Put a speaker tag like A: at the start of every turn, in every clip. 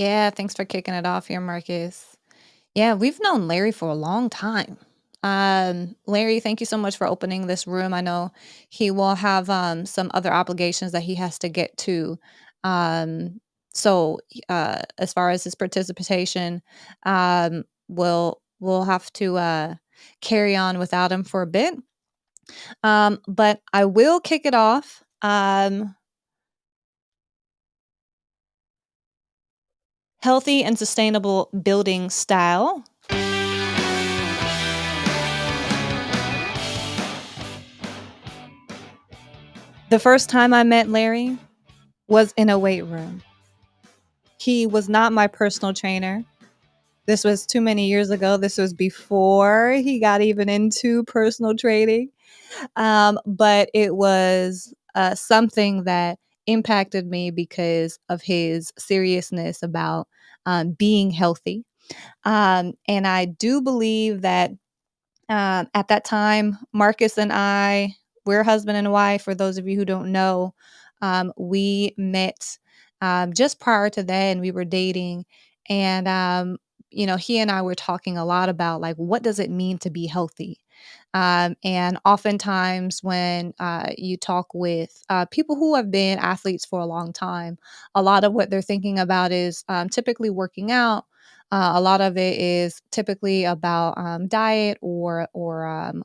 A: Yeah, thanks for kicking it off here, Marcus. Yeah, we've known Larry for a long time. Larry, thank you so much for opening this room. I know he will have some other obligations that he has to get to. Um, so, as far as his participation, we'll have to carry on without him for a bit. But I will kick it off. Healthy and sustainable building style. The first time I met Larry was in a weight room. He was not my personal trainer. This was too many years ago. This was before he got even into personal training. But it was something that impacted me because of his seriousness about being healthy. And I do believe that at that time, Marcus and we're husband and wife. For those of you who don't know, we met just prior to that, and we were dating. And, he and I were talking a lot about like, what does it mean to be healthy? And oftentimes, when you talk with people who have been athletes for a long time, a lot of what they're thinking about is typically working out. A lot of it is typically about diet or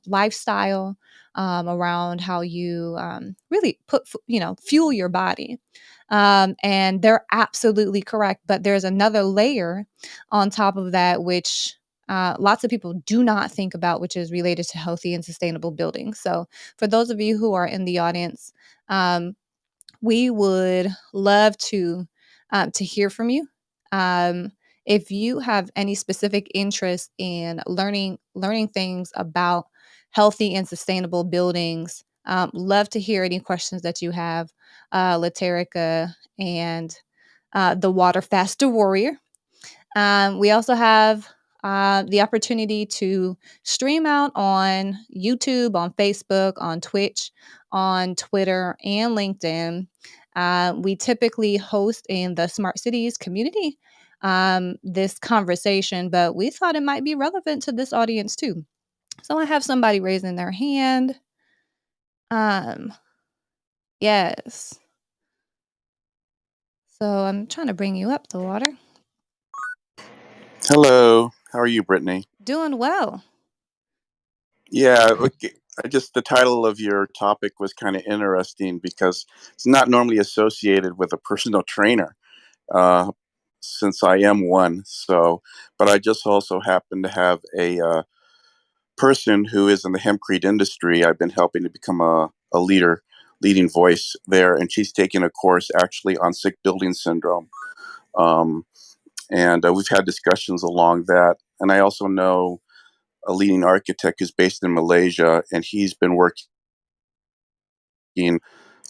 A: lifestyle around how you really fuel your body. And they're absolutely correct, but there's another layer on top of that, which lots of people do not think about, which is related to healthy and sustainable building. So, for those of you who are in the audience, um, we would love to hear from you. Um, if you have any specific interest in learning things about healthy and sustainable buildings, love to hear any questions that you have, Laterica and the Water Faster Warrior. We also have the opportunity to stream out on YouTube, on Facebook, on Twitch, on Twitter, and LinkedIn. We typically host in the Smart Cities community this conversation, but we thought it might be relevant to this audience too. So I have somebody raising their hand. Um, yes. So I'm trying to bring you up, the water.
B: Hello, how are you, Brittany?
A: Doing well.
B: Yeah, okay. Just the title of your topic was kind of interesting because it's not normally associated with a personal trainer, uh, since I am one. So, but I just also happen to have a person who is in the hempcrete industry. I've been helping to become a leading voice there, and she's taking a course actually on sick building syndrome. Um, and we've had discussions along that. And I also know a leading architect who's based in Malaysia, and he's been working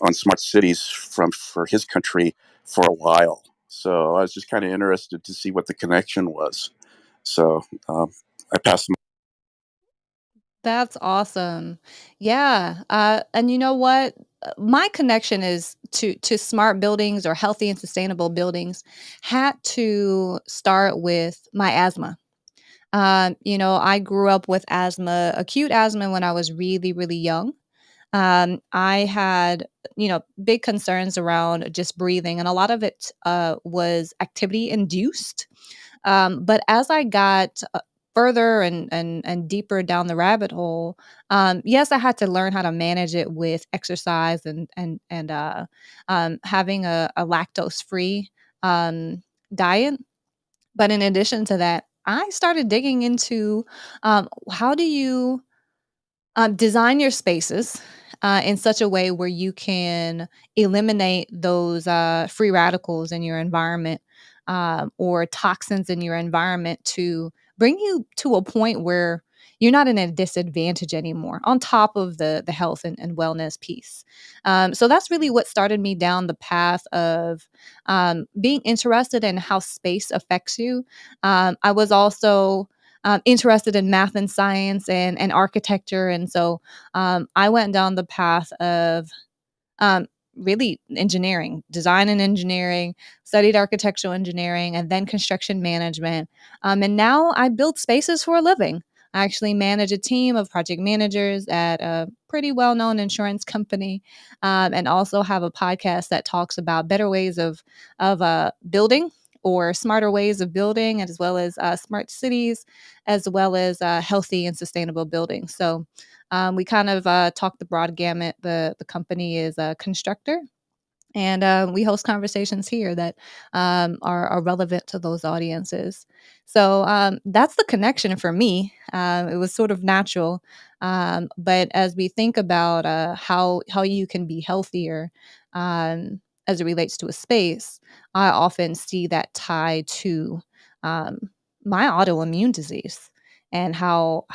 B: on smart cities for his country for a while. So I was just kind of interested to see what the connection was. So I passed.
A: That's awesome. Yeah. And you know what? My connection is to smart buildings or healthy and sustainable buildings had to start with my asthma. I grew up with asthma, acute asthma when I was really, really young. I had, big concerns around just breathing, and a lot of it was activity induced. But as I got further and deeper down the rabbit hole, yes, I had to learn how to manage it with exercise and having a lactose free diet. But in addition to that, I started digging into how do you design your spaces in such a way where you can eliminate those free radicals in your environment or toxins in your environment to bring you to a point where you're not in a disadvantage anymore on top of the health and wellness piece. So that's really what started me down the path of being interested in how space affects you. I was also interested in math and science and architecture. And so I went down the path of um, really engineering, design and engineering, studied architectural engineering, and then construction management. And now I build spaces for a living. I actually manage a team of project managers at a pretty well known insurance company, and also have a podcast that talks about better ways of building, or smarter ways of building, as well as smart cities, as well as healthy and sustainable building. So we kind of talk the broad gamut. The company is a constructor, and we host conversations here that are relevant to those audiences. So that's the connection for me. It was sort of natural, but as we think about how you can be healthier as it relates to a space, I often see that tie to um, my autoimmune disease, and how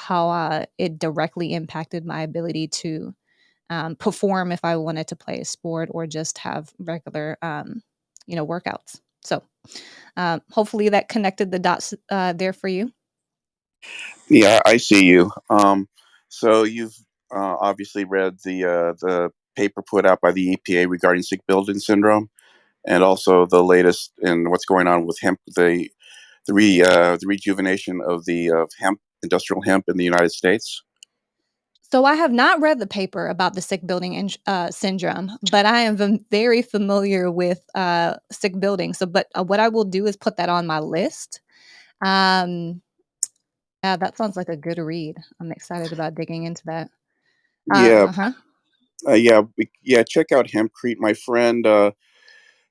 A: it directly impacted my ability to perform if I wanted to play a sport or just have regular, workouts. So hopefully that connected the dots there for you.
B: Yeah, I see you. So you've obviously read the paper put out by the EPA regarding sick building syndrome, and also the latest in what's going on with hemp, the rejuvenation of the hemp, industrial hemp in the United States.
A: So I have not read the paper about the sick building syndrome, but I am very familiar with sick building. So, but what I will do is put that on my list. Um, that sounds like a good read. I'm excited about digging into that.
B: Yeah,
A: Uh-huh.
B: yeah. Check out Hempcrete. My friend,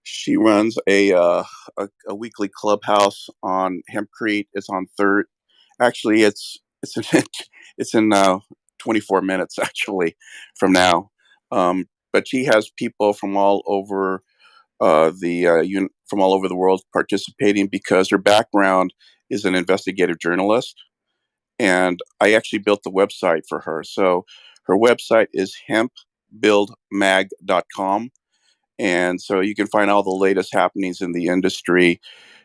B: she runs a weekly clubhouse on Hempcrete. It's on third. Actually, it's in it's in 24 minutes actually from now. But she has people from all over from all over the world participating because her background is an investigative journalist, and I actually built the website for her. So her website is hempbuildmag.com, and so you can find all the latest happenings in the industry.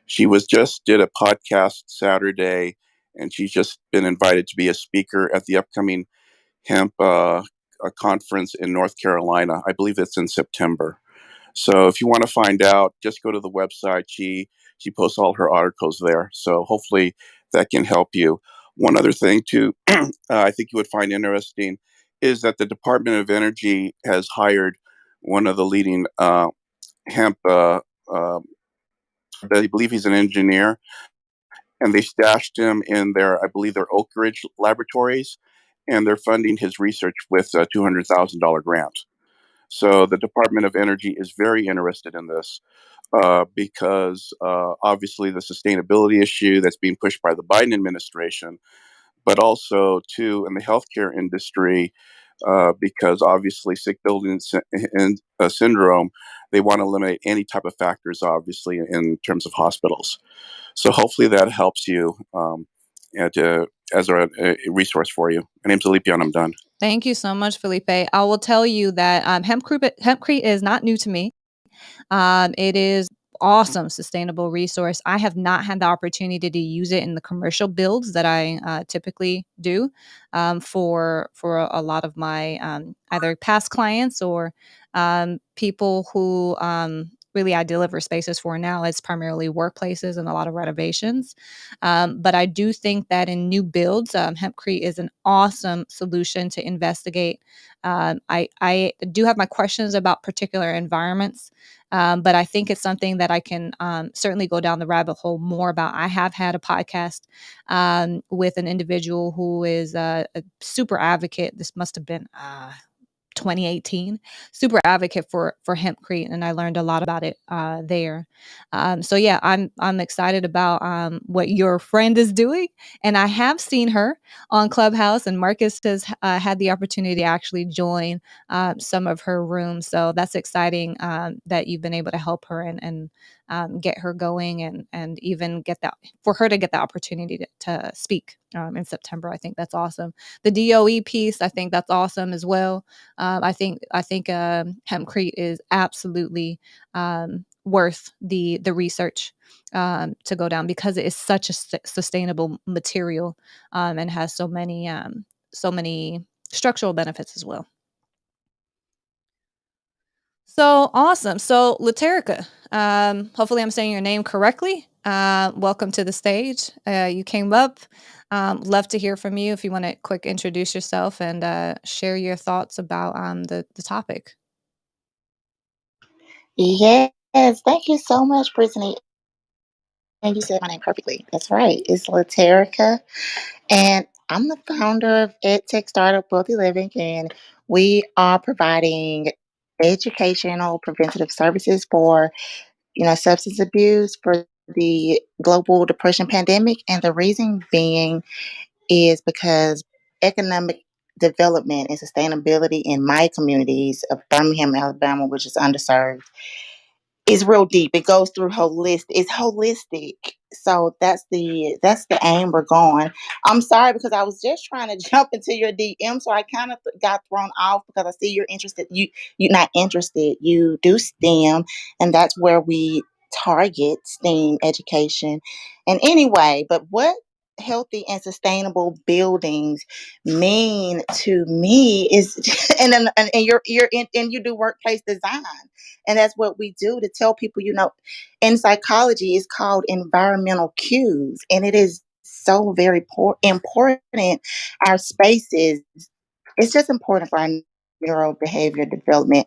B: She was just did a podcast Saturday, and she's just been invited to be a speaker at the upcoming hemp a conference in North Carolina. I believe it's in September. So if you want to find out, just go to the website. She posts all her articles there. So hopefully that can help you. One other thing too, I think you would find interesting is that the Department of Energy has hired one of the leading hemp. I believe he's an engineer, and they stashed him in their, I believe, their Oak Ridge laboratories, and they're funding his research with a $200,000 grant. So the Department of Energy is very interested in this because obviously the sustainability issue that's being pushed by the Biden administration, but also too in the healthcare industry, because obviously sick building syndrome, they want to eliminate any type of factors, obviously, in terms of hospitals. So hopefully that helps you and, as a resource for you. My name's Alipian, and I'm done.
A: Thank you so much, Felipe. I will tell you that Hempcrete is not new to me. It is awesome sustainable resource. I have not had the opportunity to use it in the commercial builds that I typically do for a lot of my either past clients or people who really I deliver spaces for now. It's primarily workplaces and a lot of renovations. But I do think that in new builds, Hempcrete is an awesome solution to investigate. I do have my questions about particular environments, but I think it's something that I can certainly go down the rabbit hole more about. I have had a podcast with an individual who is a super advocate. This must have been 2018, super advocate for hempcrete, and I learned a lot about it there. So yeah, I'm excited about what your friend is doing, and I have seen her on Clubhouse, and Marcus has had the opportunity to actually join some of her rooms. So that's exciting that you've been able to help her and get her going, and even get that for her to get the opportunity to speak in September. I think that's awesome. The DOE piece, I think that's awesome as well. I think hempcrete is absolutely worth the research to go down, because it is such a sustainable material and has so many structural benefits as well. So awesome. So Laterica, hopefully I'm saying your name correctly. Welcome to the stage. You came up. Love to hear from you if you want to quick introduce yourself and share your thoughts about the topic.
C: Yes, thank you so much, Brittany. And you said my name perfectly. That's right. It's Laterica, and I'm the founder of EdTech Startup Wealthy Living, and we are providing educational preventative services for substance abuse for the global depression pandemic. And the reason being is because economic development and sustainability in my communities of Birmingham, Alabama, which is underserved, is real deep. It goes through holistic. It's holistic. So that's the aim we're going. I'm sorry because I was just trying to jump into your DM, so I kind of got thrown off because I see you're interested. You're not interested. You do STEM, and that's where we target STEAM education. And anyway, but what healthy and sustainable buildings mean to me is and you're in and you do workplace design, and that's what we do to tell people, in psychology, it's called environmental cues. And it is so very important. Our spaces, it's just important for our neural behavior development.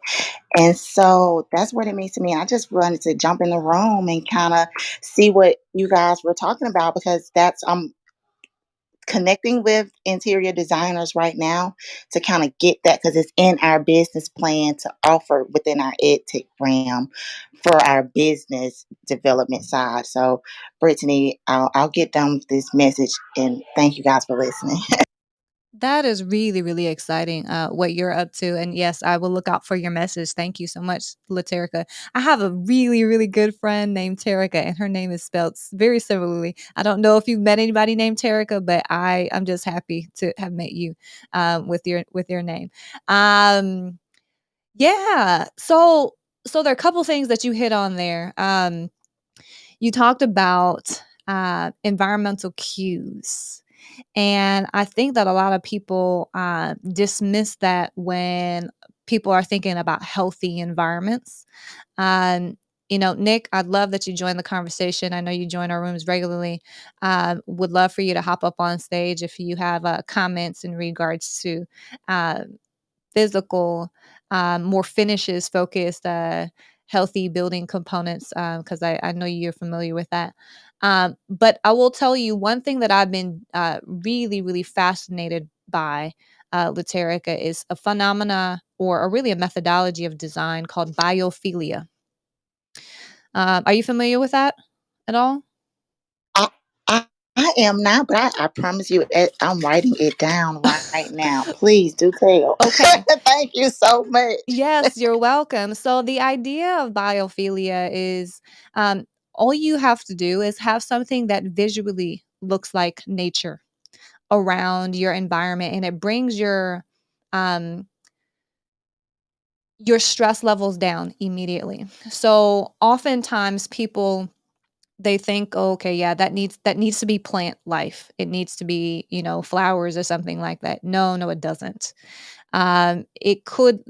C: And so that's what it means to me. I just wanted to jump in the room and kind of see what you guys were talking about, because that's connecting with interior designers right now to kind of get that, because it's in our business plan to offer within our edtech realm for our business development side. So, Brittany, I'll get done with this message, and thank you guys for listening.
A: That is really, really exciting, what you're up to. And yes, I will look out for your message. Thank you so much, Laterica. I have a really, really good friend named Terica, and her name is spelled very similarly. I don't know if you've met anybody named Terica, but I'm just happy to have met you with your name. Um, yeah. So there are a couple things that you hit on there. You talked about environmental cues. And I think that a lot of people dismiss that when people are thinking about healthy environments. Um, Nick, I'd love that you join the conversation. I know you join our rooms regularly. Would love for you to hop up on stage if you have comments in regards to uh, physical, more finishes focused, healthy building components, because I know you're familiar with that. But I will tell you one thing that I've been really, really fascinated by, Literica, is a phenomena or really a methodology of design called biophilia. Are you familiar with that at all?
C: I, I, I am now, but I promise you, I'm writing it down right now. Please do tell.
A: Okay.
C: Thank you so much.
A: Yes, you're welcome. So the idea of biophilia is um, all you have to do is have something that visually looks like nature around your environment, and it brings um, your stress levels down immediately. So oftentimes people they think, oh, okay, yeah, that needs to be plant life. It needs to be, flowers or something like that. No, no, it doesn't. It could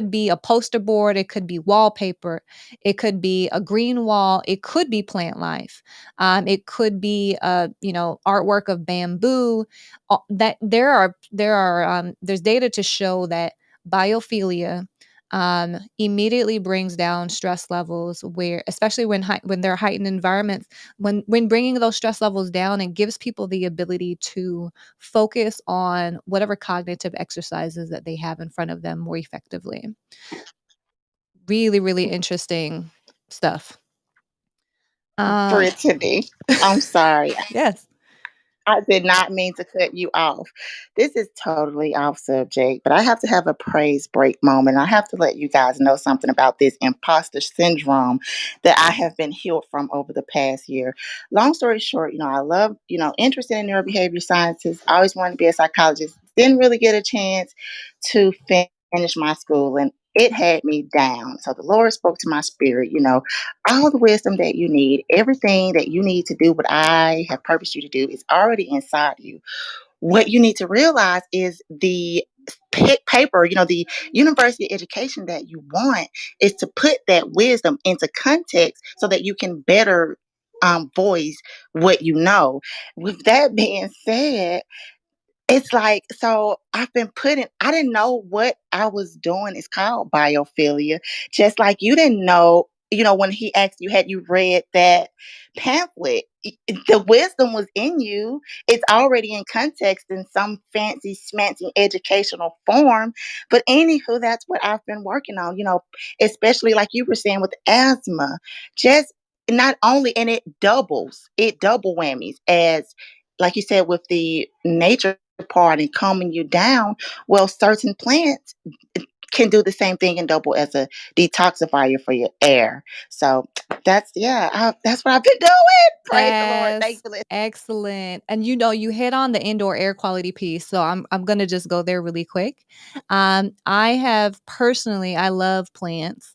A: be a poster board, it could be wallpaper, it could be a green wall, it could be plant life, it could be artwork of bamboo. That there's data to show that biophilia immediately brings down stress levels, where especially when there are heightened environments, when bringing those stress levels down, it gives people the ability to focus on whatever cognitive exercises that they have in front of them more effectively. Really, really interesting stuff. Um,
C: Brittany, I'm sorry.
A: yes.
C: I did not mean to cut you off. This is totally off subject, but I have to have a praise break moment. I have to let you guys know something about this imposter syndrome that I have been healed from over the past year. Long story short, I love, interested in neurobehavior sciences. I always wanted to be a psychologist. Didn't really get a chance to finish my school, and it had me down. So the Lord spoke to my spirit, all the wisdom that you need, everything that you need to do what I have purposed you to do is already inside you. What you need to realize is the paper, the university education that you want is to put that wisdom into context so that you can better voice what you know. With that being said, it's like, so I didn't know what I was doing is called biophilia. Just like you didn't know, when he asked you, had you read that pamphlet? The wisdom was in you. It's already in context in some fancy, smancy educational form. But anywho, that's what I've been working on, especially like you were saying with asthma. Just not only, and it double whammies as, like you said, with the nature part and calming you down. Well, certain plants can do the same thing and double as a detoxifier for your air. So that's what I've been doing. Praise the Lord,
A: That's
C: thankfully.
A: excellent. And you hit on the indoor air quality piece, so I'm gonna just go there really quick. I have personally, I love plants.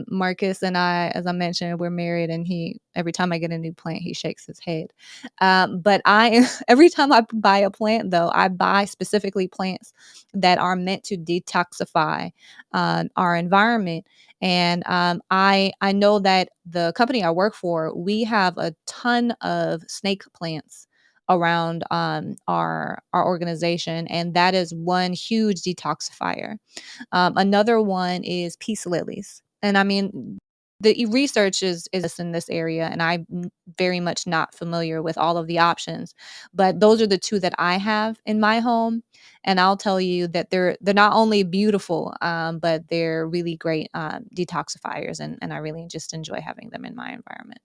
A: Marcus and I, as I mentioned, we're married, and he every time I get a new plant, he shakes his head. But I every time I buy a plant, though, I buy specifically plants that are meant to detoxify our environment. And I know that the company I work for, we have a ton of snake plants around our organization, and that is one huge detoxifier. Another one is peace lilies, and I mean the research is in this area, and I'm very much not familiar with all of the options, but those are the two that I have in my home, and I'll tell you that they're not only beautiful, but they're really great detoxifiers, and I really just enjoy having them in my environment.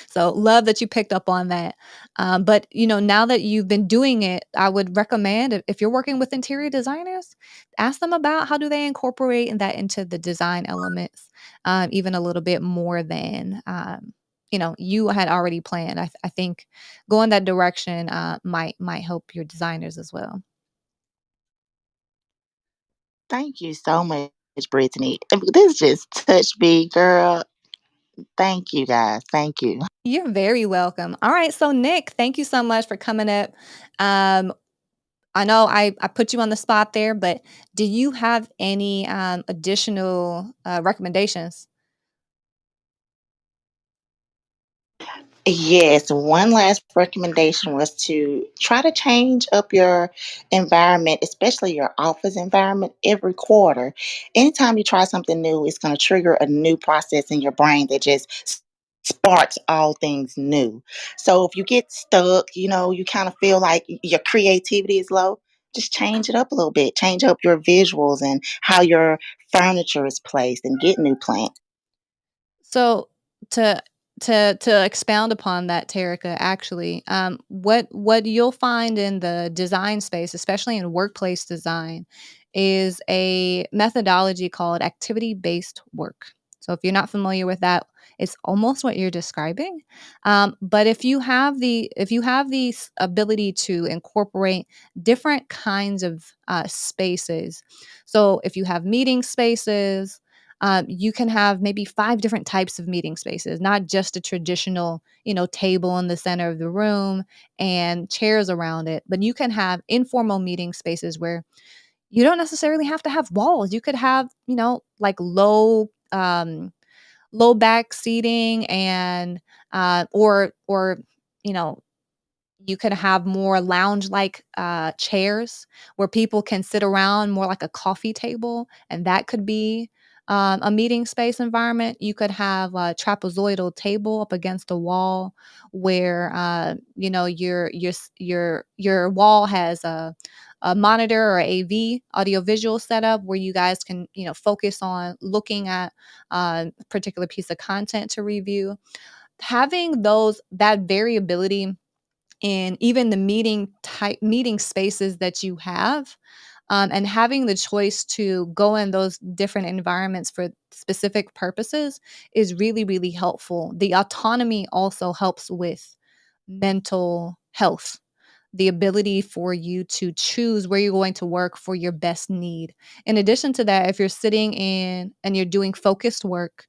A: So love that you picked up on that. But now that you've been doing it, I would recommend if you're working with interior designers, ask them about how do they incorporate that into the design elements, even a little bit more than you had already planned. I think going that direction might help your designers as well.
C: Thank you so much, Brittany. This just touched me, girl. Thank you, guys. Thank you.
A: You're very welcome. All right, so Nick, thank you so much for coming up. Um, I know I put you on the spot there, but do you have any additional recommendations?
C: Yes, one last recommendation was to try to change up your environment, especially your office environment, every quarter. Anytime you try something new, it's going to trigger a new process in your brain that just sparks all things new. So if you get stuck, you kind of feel like your creativity is low, just change it up a little bit. Change up your visuals and how your furniture is placed and get new plants.
A: So to to expound upon that, Terica, actually, what you'll find in the design space, especially in workplace design, is a methodology called activity-based work. So if you're not familiar with that, it's almost what you're describing. But if you have the ability to incorporate different kinds of spaces, so if you have meeting spaces, you can have maybe 5 different types of meeting spaces, not just a traditional, table in the center of the room and chairs around it, but you can have informal meeting spaces where you don't necessarily have to have walls. You could have, like low back seating and or you know you could have more lounge-like, chairs where people can sit around more like a coffee table, and that could be, a meeting space environment. You could have a trapezoidal table up against a wall where, your wall has a monitor or AV, audiovisual setup where you guys can, focus on looking at, a particular piece of content to review. Having that variability in even the meeting spaces that you have, and having the choice to go in those different environments for specific purposes is really, really helpful. The autonomy also helps with mental health, the ability for you to choose where you're going to work for your best need. In addition to that, if you're sitting in and you're doing focused work,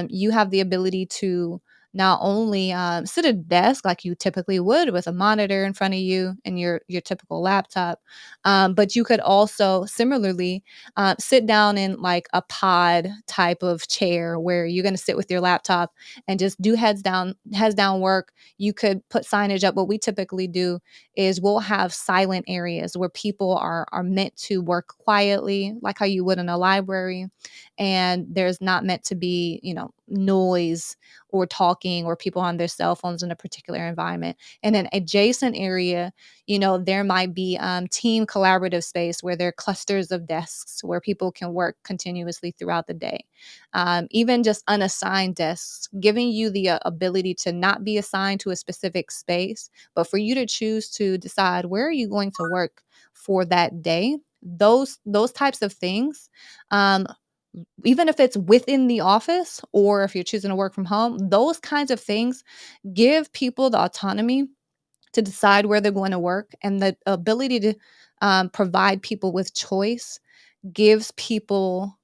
A: you have the ability to not only sit at a desk like you typically would with a monitor in front of you and your typical laptop, but you could also similarly sit down in like a pod type of chair where you're going to sit with your laptop and just do heads down work. You could put signage up. What we typically do is we'll have silent areas where people are meant to work quietly, like how you would in a library, and there's not meant to be, noise or talking or people on their cell phones in a particular environment. In an adjacent area, there might be team collaborative space where there are clusters of desks where people can work continuously throughout the day. Even just unassigned desks, giving you the ability to not be assigned to a specific space, but for you to choose to decide where are you going to work for that day. Those types of things, even if it's within the office or if you're choosing to work from home, those kinds of things give people the autonomy to decide where they're going to work, and the ability to provide people with choice gives people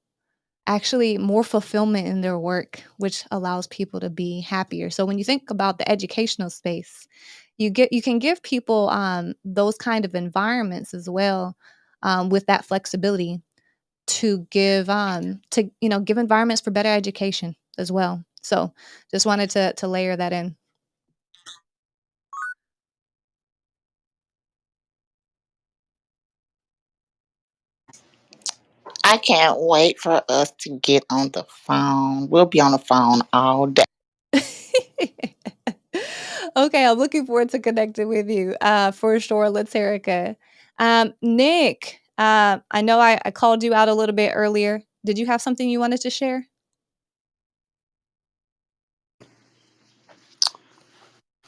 A: actually more fulfillment in their work, which allows people to be happier. So when you think about the educational space, you can give people those kind of environments as well, with that flexibility to give environments for better education as well. So just wanted to layer that in.
C: I can't wait for us to get on the phone. We'll be on the phone all day.
A: Okay, I'm looking forward to connecting with you for sure. Let's, Erica. Nick, I know I called you out a little bit earlier. Did you have something you wanted to share?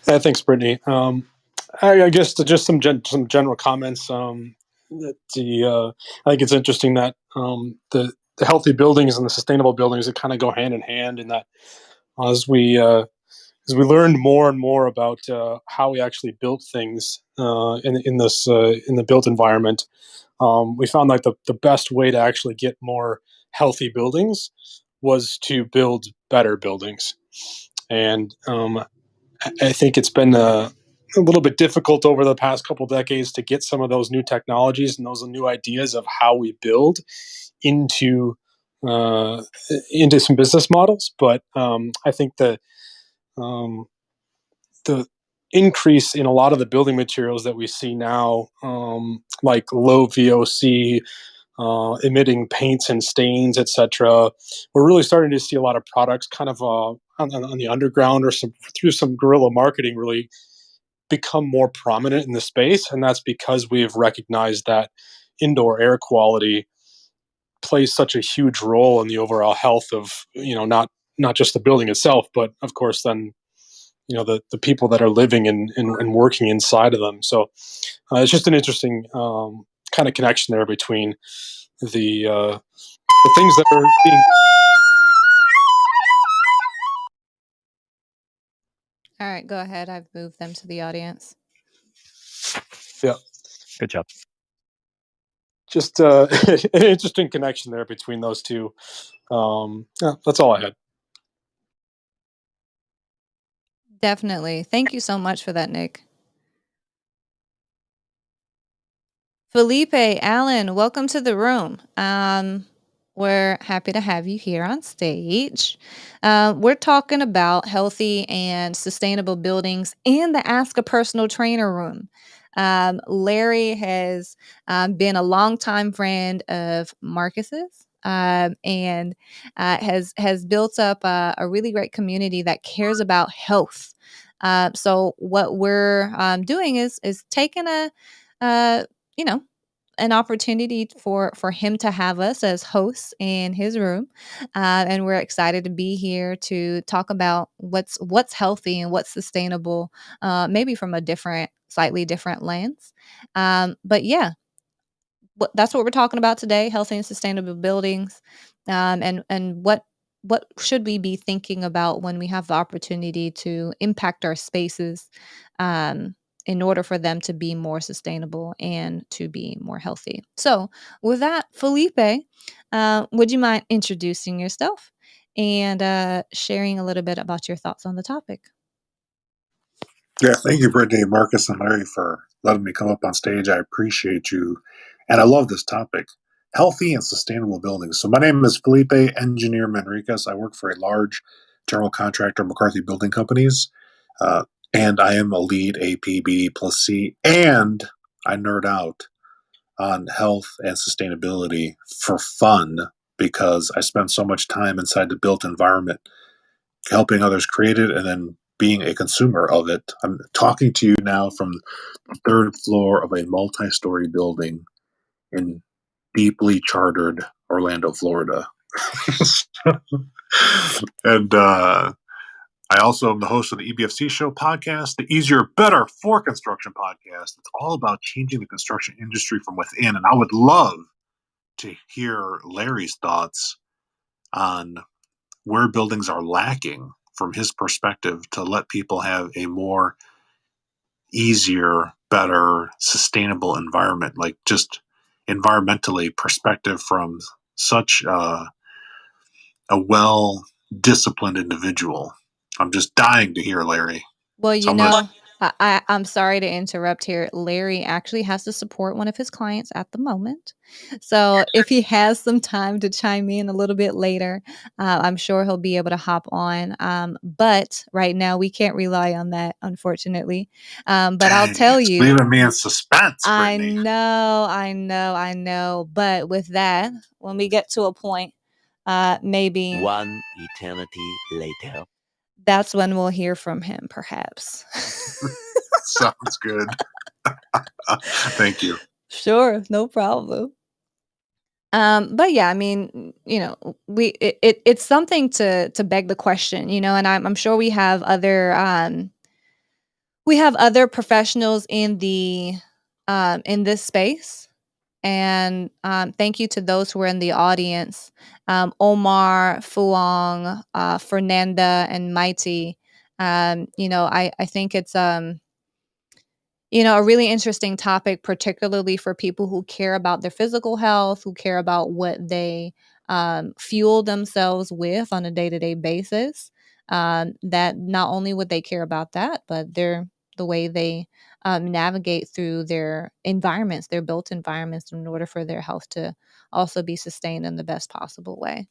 D: Yeah, thanks, Brittany. I guess just some general comments. I think it's interesting that the healthy buildings and the sustainable buildings that kind of go hand in hand. In that, as we uh, as we learned more and more about how we actually built things in the built environment, we found like the best way to actually get more healthy buildings was to build better buildings. And I think it's been a little bit difficult over the past couple decades to get some of those new technologies and those new ideas of how we build into uh, into some business models. But I think um, the increase in a lot of the building materials that we see now, like low VOC, emitting paints and stains, etc. We're really starting to see a lot of products kind of on the underground or through some guerrilla marketing really become more prominent in the space, and that's because we've recognized that indoor air quality plays such a huge role in the overall health of not just the building itself, but of course then the people that are living and working inside of them. So it's just an interesting kind of connection there between the things that are being.
A: All right, go ahead. I've moved them to the audience.
D: Yeah,
E: Good job.
D: just an interesting connection there between those two. Yeah, that's all I had.
A: Definitely. Thank you so much for that, Nick. Felipe, Allen, welcome to the room. We're happy to have you here on stage. We're talking about healthy and sustainable buildings in the Ask a Personal Trainer room. Larry has been a longtime friend of Marcus's, and has built up a really great community that cares about health. So what we're doing is taking uh, you know, an opportunity for him to have us as hosts in his room, and we're excited to be here to talk about what's healthy and what's sustainable, maybe from a slightly different lens. But yeah, that's what we're talking about today: healthy and sustainable buildings, and what should we be thinking about when we have the opportunity to impact our spaces, um, in order for them to be more sustainable and to be more healthy. So, with that, Felipe, would you mind introducing yourself and sharing a little bit about your thoughts on the topic.
E: Yeah, thank you, Brittany, Marcus, and Larry, for letting me come up on stage. I appreciate you. And I love this topic, healthy and sustainable buildings. So my name is Felipe Engineer Manriquez. I work for a large general contractor, McCarthy Building Companies, and I am a lead APB plus C, and I nerd out on health and sustainability for fun because I spend so much time inside the built environment helping others create it and then being a consumer of it. I'm talking to you now from the third floor of a multi-story building in deeply chartered Orlando, Florida. And I also am the host of the EBFC Show podcast, the Easier, Better for Construction podcast. It's all about changing the construction industry from within. And I would love to hear Larry's thoughts on where buildings are lacking from his perspective to let people have a more easier, better, sustainable environment, like just environmentally perspective from such a well-disciplined individual. I'm just dying to hear Larry.
A: Well,
E: So I'm gonna
A: I'm sorry to interrupt here. Larry actually has to support one of his clients at the moment. So if he has some time to chime in a little bit later, I'm sure he'll be able to hop on. But right now, we can't rely on that, unfortunately. But I'll tell
E: it's
A: you,
E: leaving me in suspense,
A: I
E: Brittany.
A: know. But with that, when we get to a point, maybe
F: One eternity later.
A: that's when we'll hear from him, perhaps.
E: Sounds good. Thank you.
A: Sure, no problem. But yeah, I mean, it's something to beg the question, and I'm sure we have other professionals in the in this space, and thank you to those who are in the audience, Omar, Fuong, Fernanda, and Mighty. I think it's a really interesting topic, particularly for people who care about their physical health, who care about what they fuel themselves with on a day-to-day basis. That not only would they care about that, but the way they navigate through their environments, their built environments, in order for their health to also be sustained in the best possible way.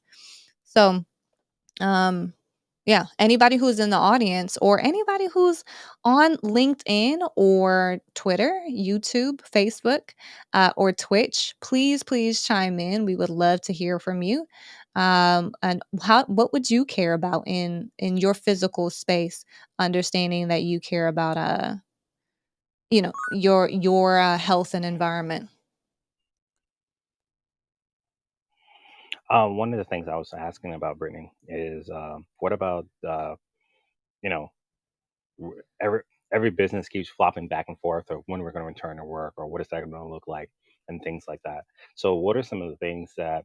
A: So, um, yeah, anybody who's in the audience or anybody who's on LinkedIn or Twitter, YouTube, Facebook, or Twitch, please chime in. We would love to hear from you. And what would you care about in your physical space? Understanding that you care about your health and environment.
F: One of the things I was asking about, Brittany, is what about you know every business keeps flopping back and forth, or when we're going to return to work, or what is that going to look like, and things like that. So, what are some of the things that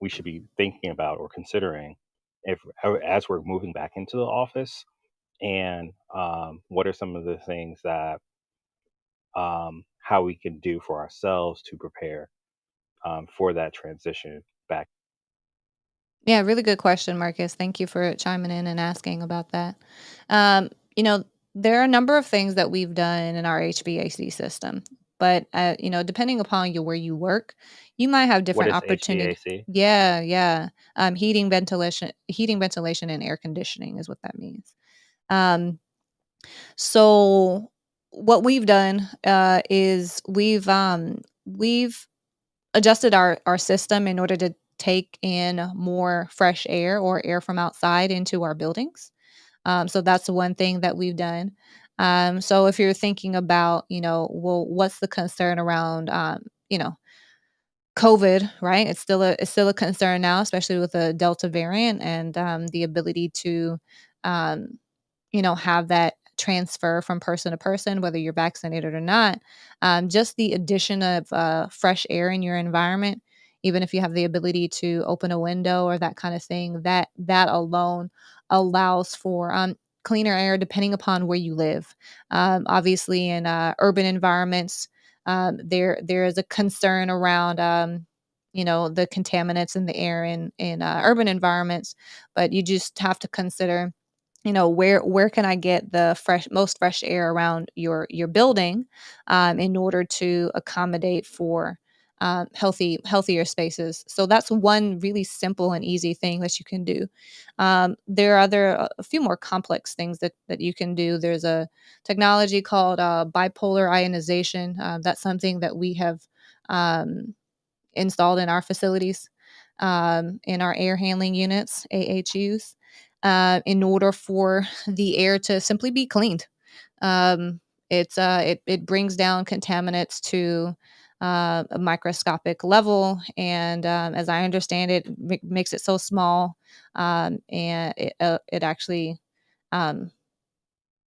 F: we should be thinking about or considering if as we're moving back into the office, and what are some of the things that how we can do for ourselves to prepare for that transition back.
A: Yeah, really good question, Marcus. Thank you for chiming in and asking about that. Um, you know, there are a number of things that we've done in our HVAC system, but depending upon where you work, you might have
F: What
A: different
F: is
A: opportunity.
F: HVAC?
A: Yeah. Heating, ventilation, and air conditioning is what that means. So what we've done is we've adjusted our system in order to take in more fresh air or air from outside into our buildings. So that's one thing that we've done. So if you're thinking about, well, what's the concern around, COVID, right? It's still a concern now, especially with the Delta variant and the ability to um, have that transfer from person to person, whether you're vaccinated or not. Just the addition of fresh air in your environment, even if you have the ability to open a window or that kind of thing, that alone allows for cleaner air, depending upon where you live. Obviously, in urban environments, there is a concern around the contaminants in the air in urban environments, but you just have to consider, where can I get the most fresh air around your building, in order to accommodate for healthier spaces. So that's one really simple and easy thing that you can do. There are a few more complex things that you can do. There's a technology called bipolar ionization. That's something that we have um, installed in our facilities, in our air handling units, AHUs, in order for the air to simply be cleaned. Um, it brings down contaminants to a microscopic level, and as I understand it, makes it so small, and it actually um,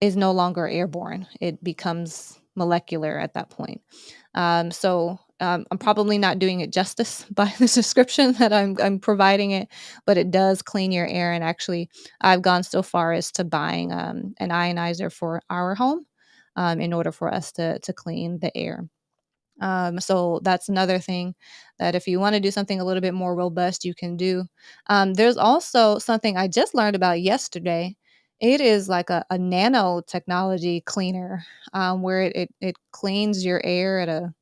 A: is no longer airborne. It becomes molecular at that point. I'm probably not doing it justice by the description that I'm providing it, but it does clean your air. And actually, I've gone so far as to buying an ionizer for our home, in order for us to clean the air. So that's another thing that if you want to do something a little bit more robust, you can do. There's also something I just learned about yesterday. It is like a nanotechnology cleaner, where it cleans your air at a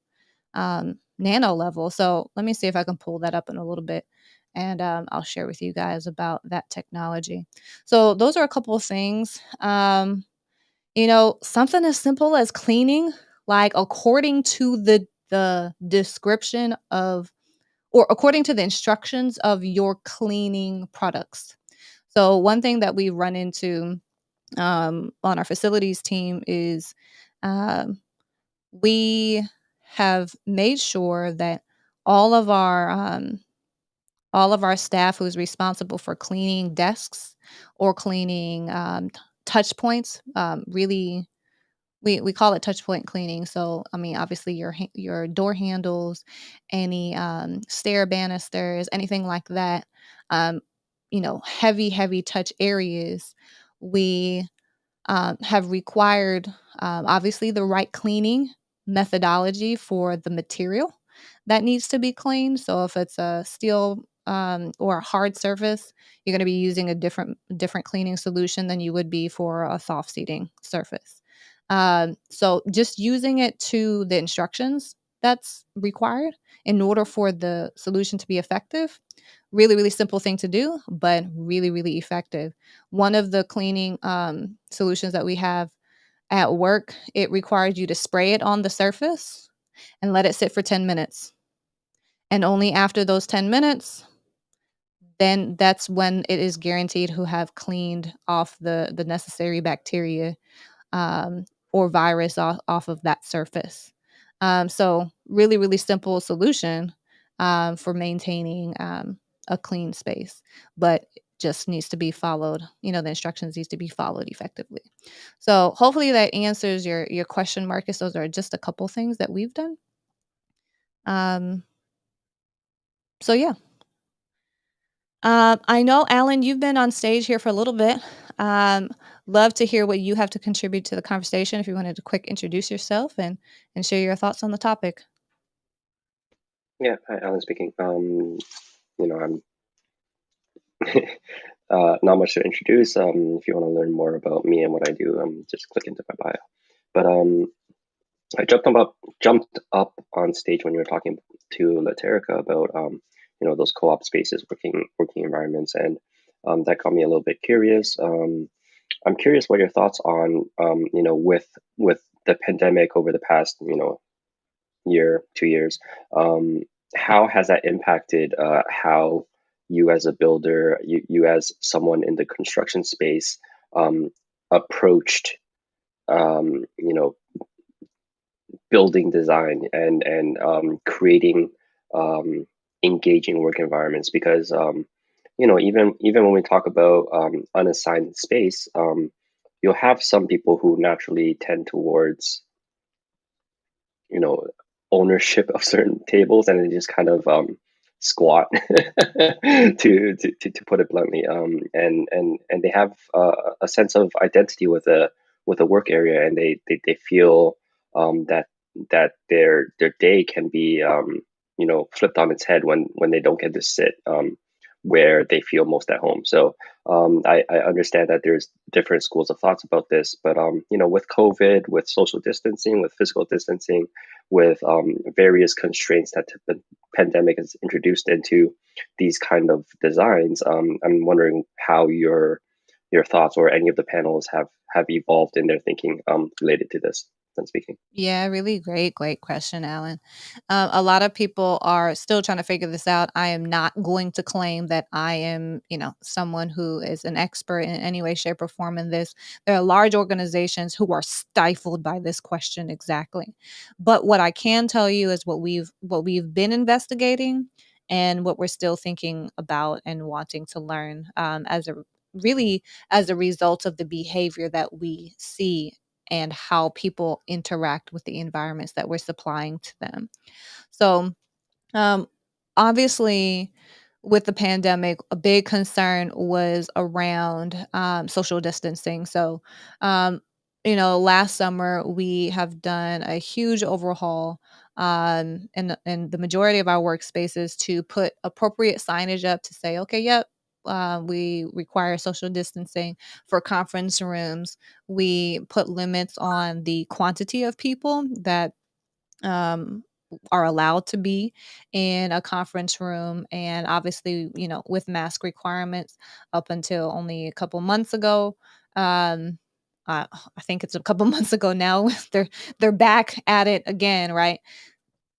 A: nano level. So let me see if I can pull that up in a little bit, and I'll share with you guys about that technology. So those are a couple of things. Something as simple as cleaning, like according to the description of, or according to the instructions of your cleaning products. So one thing that we run into on our facilities team is, um, we have made sure that all of our um, all of our staff who's responsible for cleaning desks or cleaning touch points, really, we call it touch point cleaning. So, I mean, obviously your door handles, any stair banisters, anything like that, um, heavy touch areas. We have required, obviously, the right cleaning methodology for the material that needs to be cleaned. So if it's a steel or a hard surface, you're going to be using a different cleaning solution than you would be for a soft seating surface. So just using it to the instructions that's required in order for the solution to be effective. Really, really simple thing to do, but really, really effective. One of the cleaning solutions that we have at work, it requires you to spray it on the surface and let it sit for 10 minutes. And only after those 10 minutes, then that's when it is guaranteed to have cleaned off the necessary bacteria, um, or virus off of that surface. So really, really simple solution for maintaining a clean space, but just needs to be followed. The instructions needs to be followed effectively. So hopefully that answers your question, Marcus. Those are just a couple things that we've done. Um, so yeah. I know, Alan, you've been on stage here for a little bit. Um, Love to hear what you have to contribute to the conversation. If you wanted to quick introduce yourself and share your thoughts on the topic.
G: Yeah, hi, Alan speaking. I'm not much to introduce. If you want to learn more about me and what I do, just click into my bio. But I jumped up on stage when you were talking to Laterica about those co-op spaces, working environments, and that got me a little bit curious. I'm curious what your thoughts on with the pandemic over the past year, 2 years. How has that impacted how you as a builder, you as someone in the construction space, approached building design and creating engaging work environments? Because even when we talk about unassigned space, you'll have some people who naturally tend towards you know ownership of certain tables, and they just kind of squat to put it bluntly, and they have a sense of identity with a work area, and they feel that their day can be flipped on its head when they don't get to sit where they feel most at home. So I understand that there's different schools of thoughts about this, but with COVID, with social distancing, with physical distancing, with various constraints that the pandemic has introduced into these kind of designs, I'm wondering how your thoughts or any of the panels have evolved in their thinking related to this. Than speaking.
A: Yeah, really great question, Alan. A lot of people are still trying to figure this out. I am not going to claim that I am, someone who is an expert in any way, shape, or form in this. There are large organizations who are stifled by this question exactly. But what I can tell you is what we've been investigating and what we're still thinking about and wanting to learn as a result of the behavior that we see and how people interact with the environments that we're supplying to them. So, um, obviously, with the pandemic, a big concern was around social distancing. So, last summer we have done a huge overhaul in the majority of our workspaces to put appropriate signage up to say, okay, yep. We require social distancing for conference rooms. We put limits on the quantity of people that um, are allowed to be in a conference room. And obviously, with mask requirements up until only a couple months ago. Um, I think it's a couple months ago now. They're back at it again, right?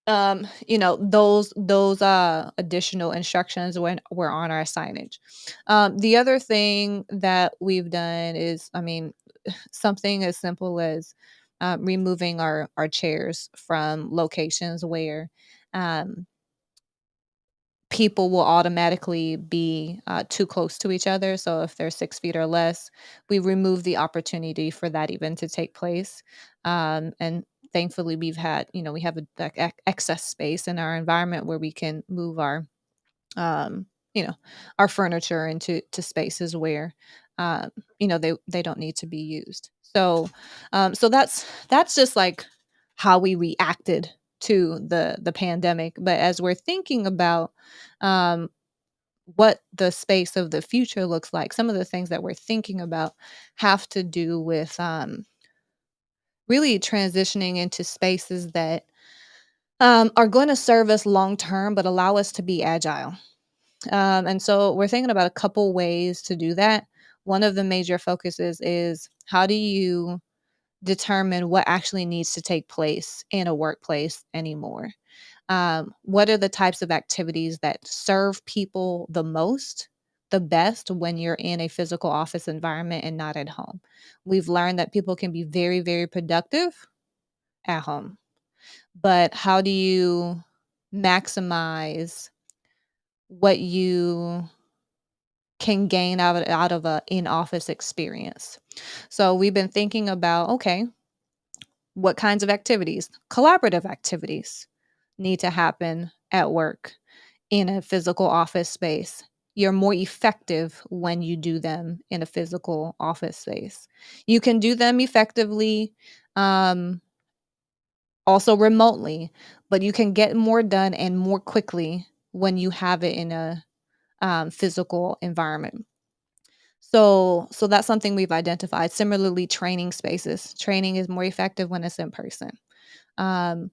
A: Those additional instructions were on our signage. The other thing that we've done is, something as simple as removing our chairs from locations where um, people will automatically be too close to each other. So if they're 6 feet or less, we remove the opportunity for that even to take place. And thankfully, we have excess space in our environment where we can move um, our furniture into spaces where, they don't need to be used. So that's just like how we reacted to the pandemic. But as we're thinking about um, what the space of the future looks like, some of the things that we're thinking about have to do with really transitioning into spaces that are going to serve us long term, but allow us to be agile. And so we're thinking about a couple ways to do that. One of the major focuses is how do you determine what actually needs to take place in a workplace anymore? What are the types of activities that serve people the best when you're in a physical office environment and not at home? We've learned that people can be very, very productive at home, but how do you maximize what you can gain out of a in-office experience? So we've been thinking about, okay, what kinds of activities, collaborative activities, need to happen at work in a physical office space. You're more effective when you do them in a physical office space. You can do them effectively um, also remotely, but you can get more done and more quickly when you have it in a physical environment. So that's something we've identified. Similarly, training spaces. Training is more effective when it's in person. Um,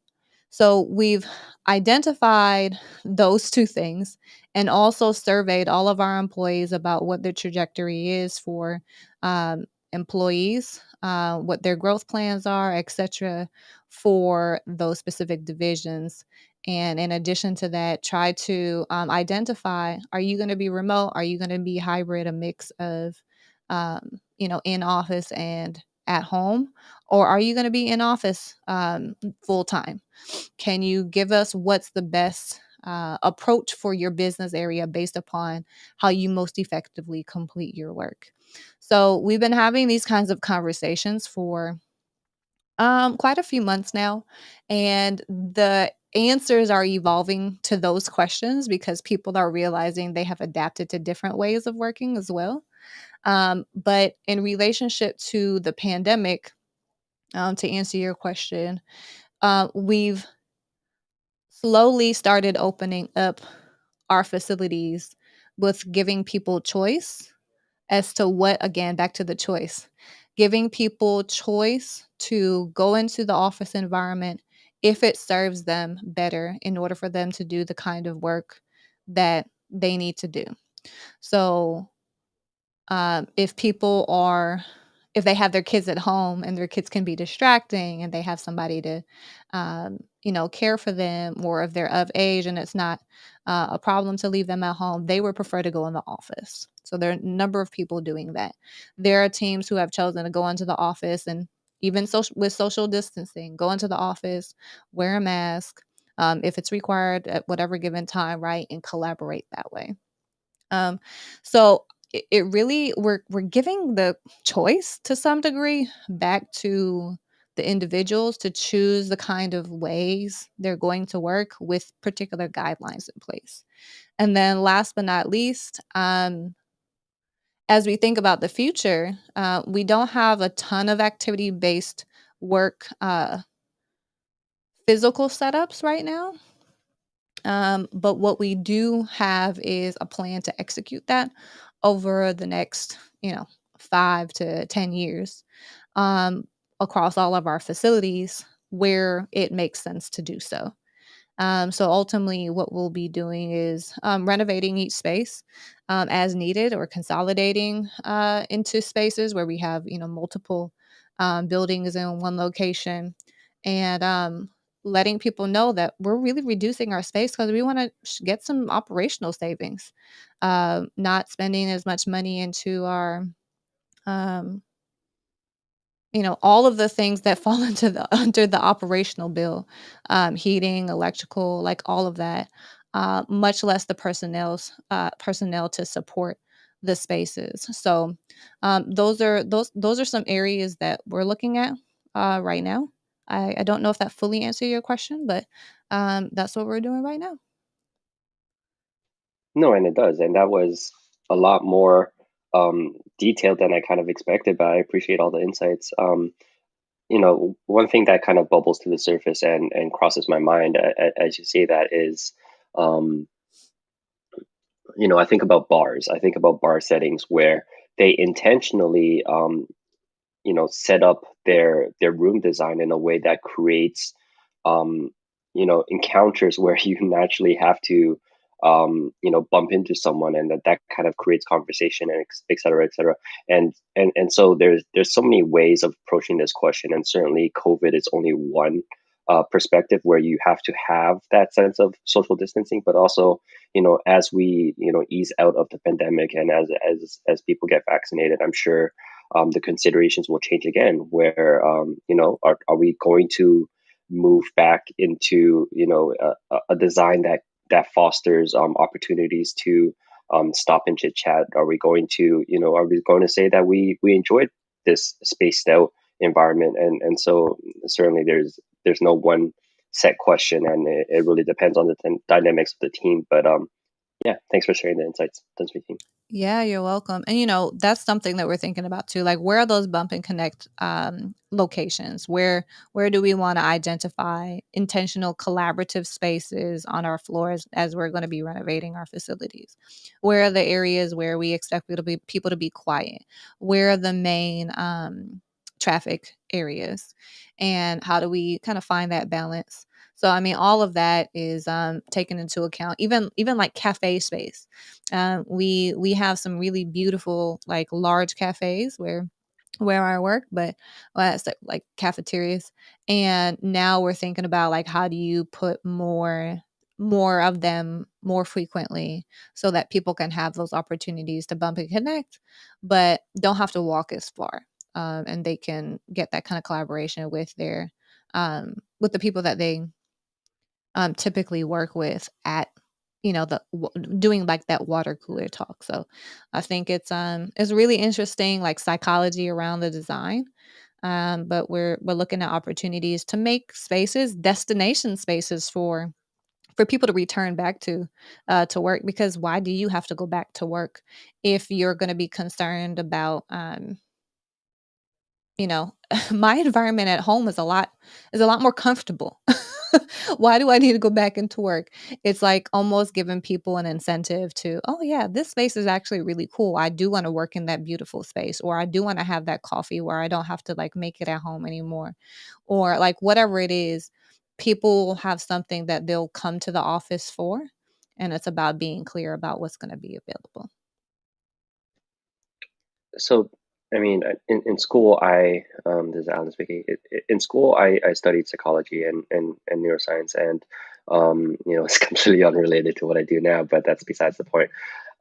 A: so we've identified those two things and also surveyed all of our employees about what their trajectory is for employees, what their growth plans are, etc., for those specific divisions. And in addition to that, try to identify, are you going to be remote? Are you going to be hybrid, a mix of, in office and at home? Or are you going to be in office full time? Can you give us what's the best approach for your business area based upon how you most effectively complete your work? So we've been having these kinds of conversations for quite a few months now, and the answers are evolving to those questions because people are realizing they have adapted to different ways of working as well. But in relationship to the pandemic, to answer your question, we've slowly started opening up our facilities with giving people choice as to what, again, back to the choice, giving people choice to go into the office environment if it serves them better in order for them to do the kind of work that they need to do. So if people are, if they have their kids at home and their kids can be distracting and they have somebody to care for them, or if they're of age and it's not a problem to leave them at home, they would prefer to go in the office. So there are a number of people doing that. There are teams who have chosen to go into the office, and even with social distancing, go into the office, wear a mask if it's required at whatever given time, right, and collaborate that way. So it really, we're giving the choice to some degree back to the individuals to choose the kind of ways they're going to work with particular guidelines in place. And then last but not least, as we think about the future, we don't have a ton of activity based work physical setups right now. But what we do have is a plan to execute that over the next, 5 to 10 years, um, across all of our facilities where it makes sense to do so. So ultimately, what we'll be doing is renovating each space as needed, or consolidating into spaces where we have, multiple buildings in one location, and letting people know that we're really reducing our space because we want to get some operational savings, not spending as much money into our um, all of the things that fall into the under the operational bill, heating, electrical, like all of that, much less the personnel to support the spaces. So those are some areas that we're looking at right now. I don't know if that fully answered your question, but that's what we're doing right now.
G: No, and it does. And that was a lot more detailed than I kind of expected, but I appreciate all the insights. One thing that kind of bubbles to the surface and crosses my mind as you say that is, um, I think about bars. I think about bar settings where they intentionally, set up their room design in a way that creates um, encounters where you naturally have to bump into someone, and that kind of creates conversation, and et cetera, et cetera. And so there's so many ways of approaching this question, and certainly COVID is only one perspective where you have to have that sense of social distancing, but also as we ease out of the pandemic, and as people get vaccinated, I'm sure the considerations will change again. Where are we going to move back into a design that fosters opportunities to stop and chit chat? Are we going to say that we enjoyed this spaced out environment? And so certainly there's no one set question, and it really depends on the dynamics of the team. But yeah, thanks for sharing the insights. Thanks, team.
A: Yeah, you're welcome. And that's something that we're thinking about too. Like, where are those bump and connect locations? Where do we want to identify intentional collaborative spaces on our floors as we're going to be renovating our facilities? Where are the areas where we expect people to be quiet? Where are the main traffic areas? And how do we kind of find that balance? So, I mean, all of that is taken into account. Even like cafe space, we have some really beautiful, like, large cafes where I work, but it's like cafeterias. And now we're thinking about, like, how do you put more of them more frequently so that people can have those opportunities to bump and connect, but don't have to walk as far, and they can get that kind of collaboration with the people that they typically work with at doing like that water cooler talk. So I think it's really interesting, like, psychology around the design. But we're looking at opportunities to make spaces destination spaces for people to return back to work, because why do you have to go back to work if you're going to be concerned about you know my environment at home is a lot more comfortable Why do I need to go back into work? It's like almost giving people an incentive to, oh yeah, this space is actually really cool. I do want to work in that beautiful space, or I do want to have that coffee where I don't have to like make it at home anymore, or like whatever it is. People have something that they'll come to the office for, and it's about being clear about what's going to be available.
G: So, I mean, in school, this is Alan speaking. In school, I studied psychology and neuroscience, and it's completely unrelated to what I do now, but that's besides the point.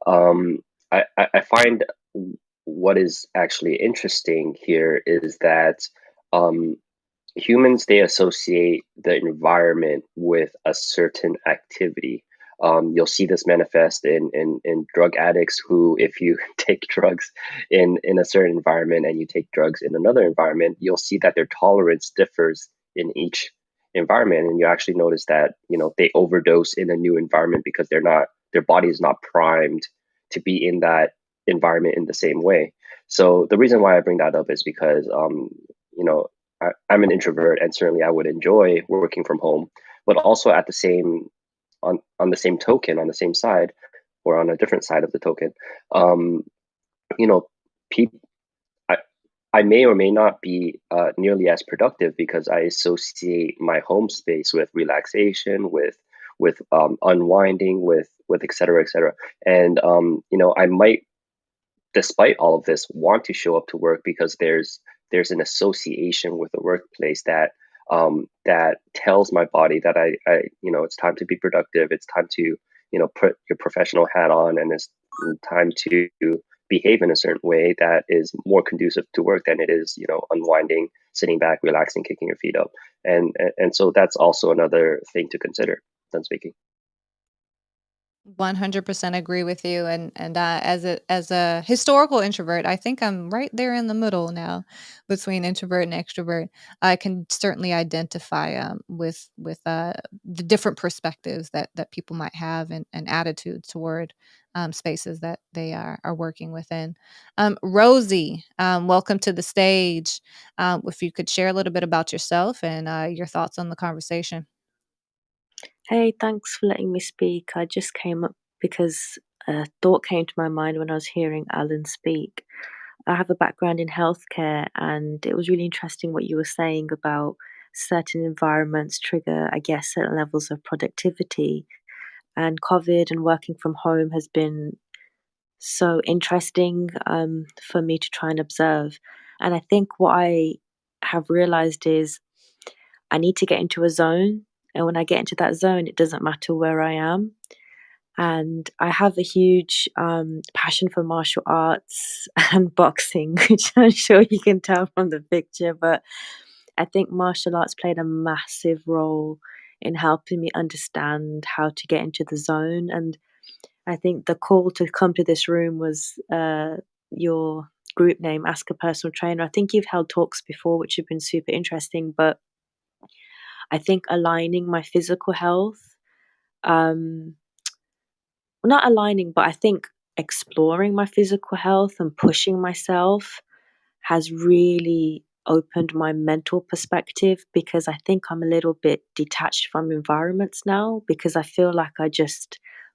G: Um, I find what is actually interesting here is that um, humans, they associate the environment with a certain activity. You'll see this manifest in drug addicts who, if you take drugs in a certain environment and you take drugs in another environment, you'll see that their tolerance differs in each environment. And you actually notice that, they overdose in a new environment because their body is not primed to be in that environment in the same way. So the reason why I bring that up is because, you know, I'm an introvert, and certainly I would enjoy working from home, but also at the same on the same token, on the same side, or on a different side of the token, um, you know, people. I, I may or may not be nearly as productive because I associate my home space with relaxation, with unwinding, with et cetera, et cetera. And I might, despite all of this, want to show up to work because there's an association with the workplace that tells my body that it's time to be productive. It's time to put your professional hat on, and it's time to behave in a certain way that is more conducive to work than it is unwinding, sitting back, relaxing, kicking your feet up. And so that's also another thing to consider. Done speaking.
A: 100% agree with you, and as a historical introvert, I think I'm right there in the middle now between introvert and extrovert. I can certainly identify with the different perspectives that people might have, and attitudes toward spaces that they are working within. Rosie, welcome to the stage. If you could share a little bit about yourself and your thoughts on the conversation.
H: Hey, thanks for letting me speak. I just came up because a thought came to my mind when I was hearing Alan speak. I have a background in healthcare, and it was really interesting what you were saying about certain environments trigger, I guess, certain levels of productivity. And COVID and working from home has been so interesting for me to try and observe. And I think what I have realized is I need to get into a zone. And when I get into that zone, it doesn't matter where I am. And I have a huge passion for martial arts and boxing, which I'm sure you can tell from the picture. But I think martial arts played a massive role in helping me understand how to get into the zone. And I think the call to come to this room was your group name, Ask a Personal Trainer. I think you've held talks before, which have been super interesting. But I think aligning my physical health, um, not aligning, but I think exploring my physical health and pushing myself has really opened my mental perspective, because I think I'm a little bit detached from environments now, because I feel like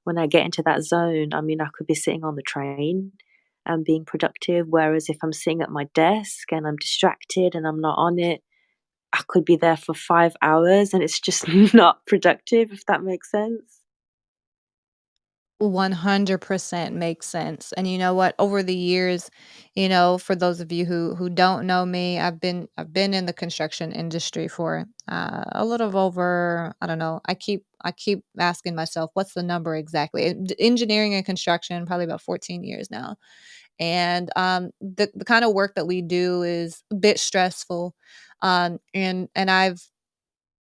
H: when I get into that zone, I mean, I could be sitting on the train and being productive. Whereas if I'm sitting at my desk and I'm distracted and I'm not on it, I could be there for 5 hours and it's just not productive, if that makes sense.
A: 100% makes sense. And you know what? Over the years, for those of you who don't know me, I've been in the construction industry for a little over, I don't know. I keep asking myself, what's the number exactly? Engineering and construction, probably about 14 years now. And the kind of work that we do is a bit stressful. And I've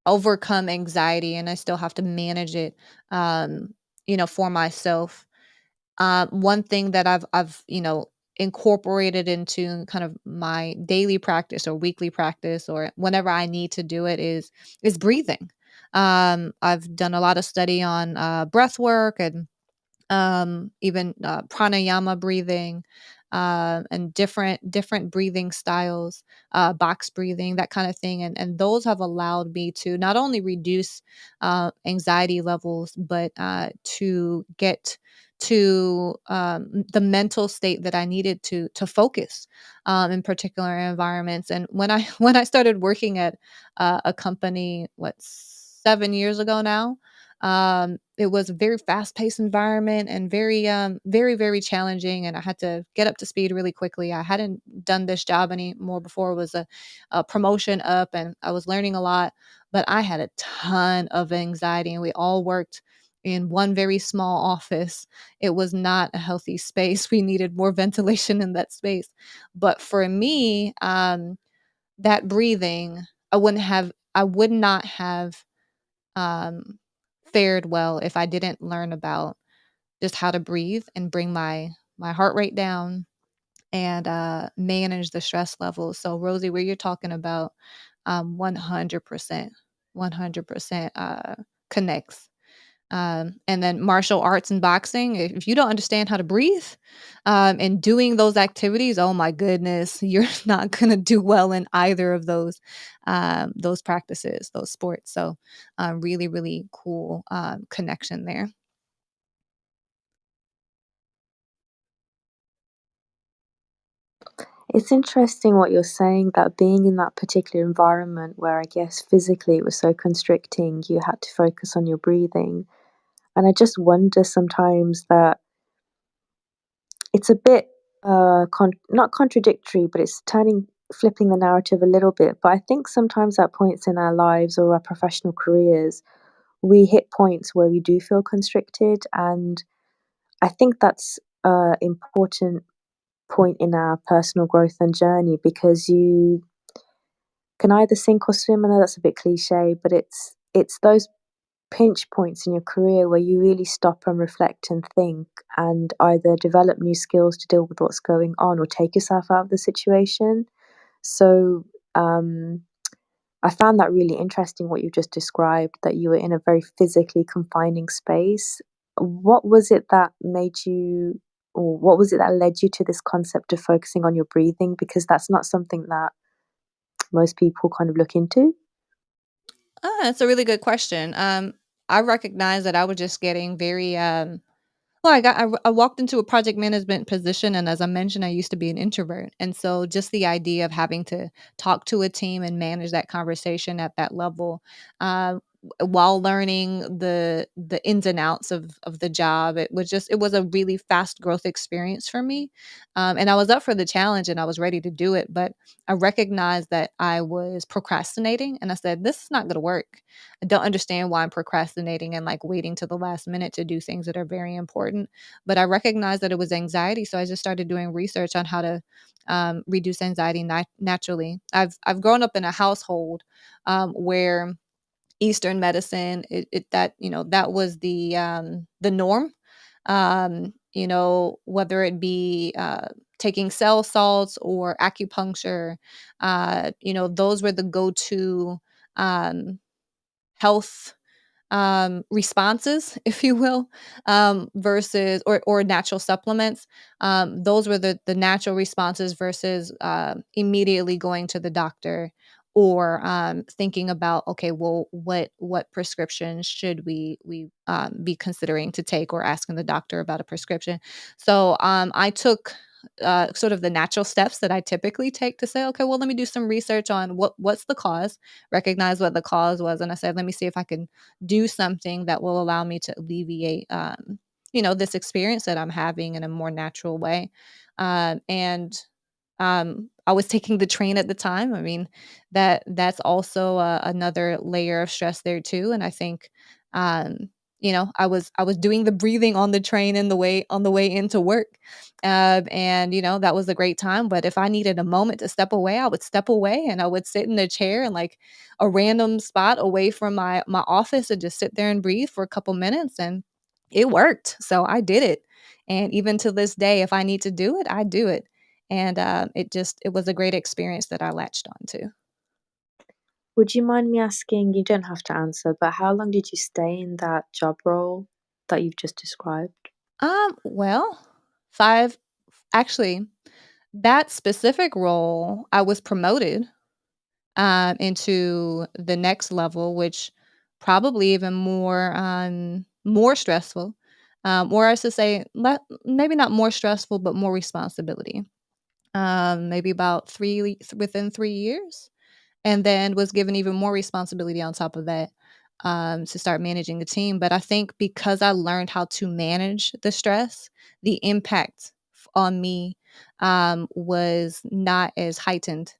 A: overcome anxiety, and I still have to manage it, for myself. One thing that I've incorporated into kind of my daily practice or weekly practice or whenever I need to do it is breathing. I've done a lot of study on breath work and even pranayama breathing. and different breathing styles, box breathing, that kind of thing. And those have allowed me to not only reduce anxiety levels, but to get to the mental state that I needed to focus in particular environments. And when I when I started working at a company, 7 years ago now, it was a very fast-paced environment and very challenging, and I had to get up to speed really quickly. I hadn't done this job anymore before. It was a promotion up, and I was learning a lot, but I had a ton of anxiety, and we all worked in one very small office. It was not a healthy space. We needed more ventilation in that space. But for me, that breathing, I would not have um, fared well if I didn't learn about just how to breathe and bring my heart rate down and manage the stress levels. So Rosie, where you're talking about 100%, 100% connects. And then martial arts and boxing, if you don't understand how to breathe and doing those activities, oh my goodness, you're not going to do well in either of those practices, those sports. So really cool connection there.
H: It's interesting what you're saying, that being in that particular environment where I guess physically it was so constricting, you had to focus on your breathing. And I just wonder sometimes that it's a bit not contradictory, but it's flipping the narrative a little bit. But I think sometimes at points in our lives or our professional careers, we hit points where we do feel constricted, and I think that's an important point in our personal growth and journey, because you can either sink or swim. I know that's a bit cliche, but it's those pinch points in your career where you really stop and reflect and think, and either develop new skills to deal with what's going on or take yourself out of the situation. So I found that really interesting what you just described, that you were in a very physically confining space. What was it that made you, or what was it that led you to this concept of focusing on your breathing? Because that's not something that most people kind of look into.
A: That's a really good question. I recognize that I was just getting very well, I walked into a project management position, and as I mentioned, I used to be an introvert, and so just the idea of having to talk to a team and manage that conversation at that level, while learning the ins and outs of the job, it was a really fast growth experience for me, and I was up for the challenge and I was ready to do it, but I recognized that I was procrastinating, and I said, "This is not going to work." I don't understand why I'm procrastinating and like waiting to the last minute to do things that are very important. But I recognized that it was anxiety, so I just started doing research on how to reduce anxiety naturally. I've grown up in a household where Eastern medicine, that was the norm. Whether it be taking cell salts or acupuncture, those were the go-to um, health responses, if you will, versus or natural supplements. Those were the natural responses versus immediately going to the doctor or thinking about, okay, well, what prescription should we be considering to take, or asking the doctor about a prescription. So I took sort of the natural steps that I typically take to say, okay, well, let me do some research on what's the cause, recognize what the cause was, and I said, let me see if I can do something that will allow me to alleviate this experience that I'm having in a more natural way. And I was taking the train at the time. I mean, that's also another layer of stress there too. And I think, I was doing the breathing on the train on the way into work, and that was a great time. But if I needed a moment to step away, I would step away and I would sit in a chair and like a random spot away from my office and just sit there and breathe for a couple minutes, and it worked. So I did it, and even to this day, if I need to do it, I do it. And it was a great experience that I latched on to.
H: Would you mind me asking, you don't have to answer, but how long did you stay in that job role that you've just described?
A: Well, 5 Actually, that specific role, I was promoted into the next level, which probably even more stressful, or I should say, maybe not more stressful, but more responsibility. Maybe about within 3 years, and then was given even more responsibility on top of that, to start managing the team. But I think because I learned how to manage the stress, the impact on me was not as heightened.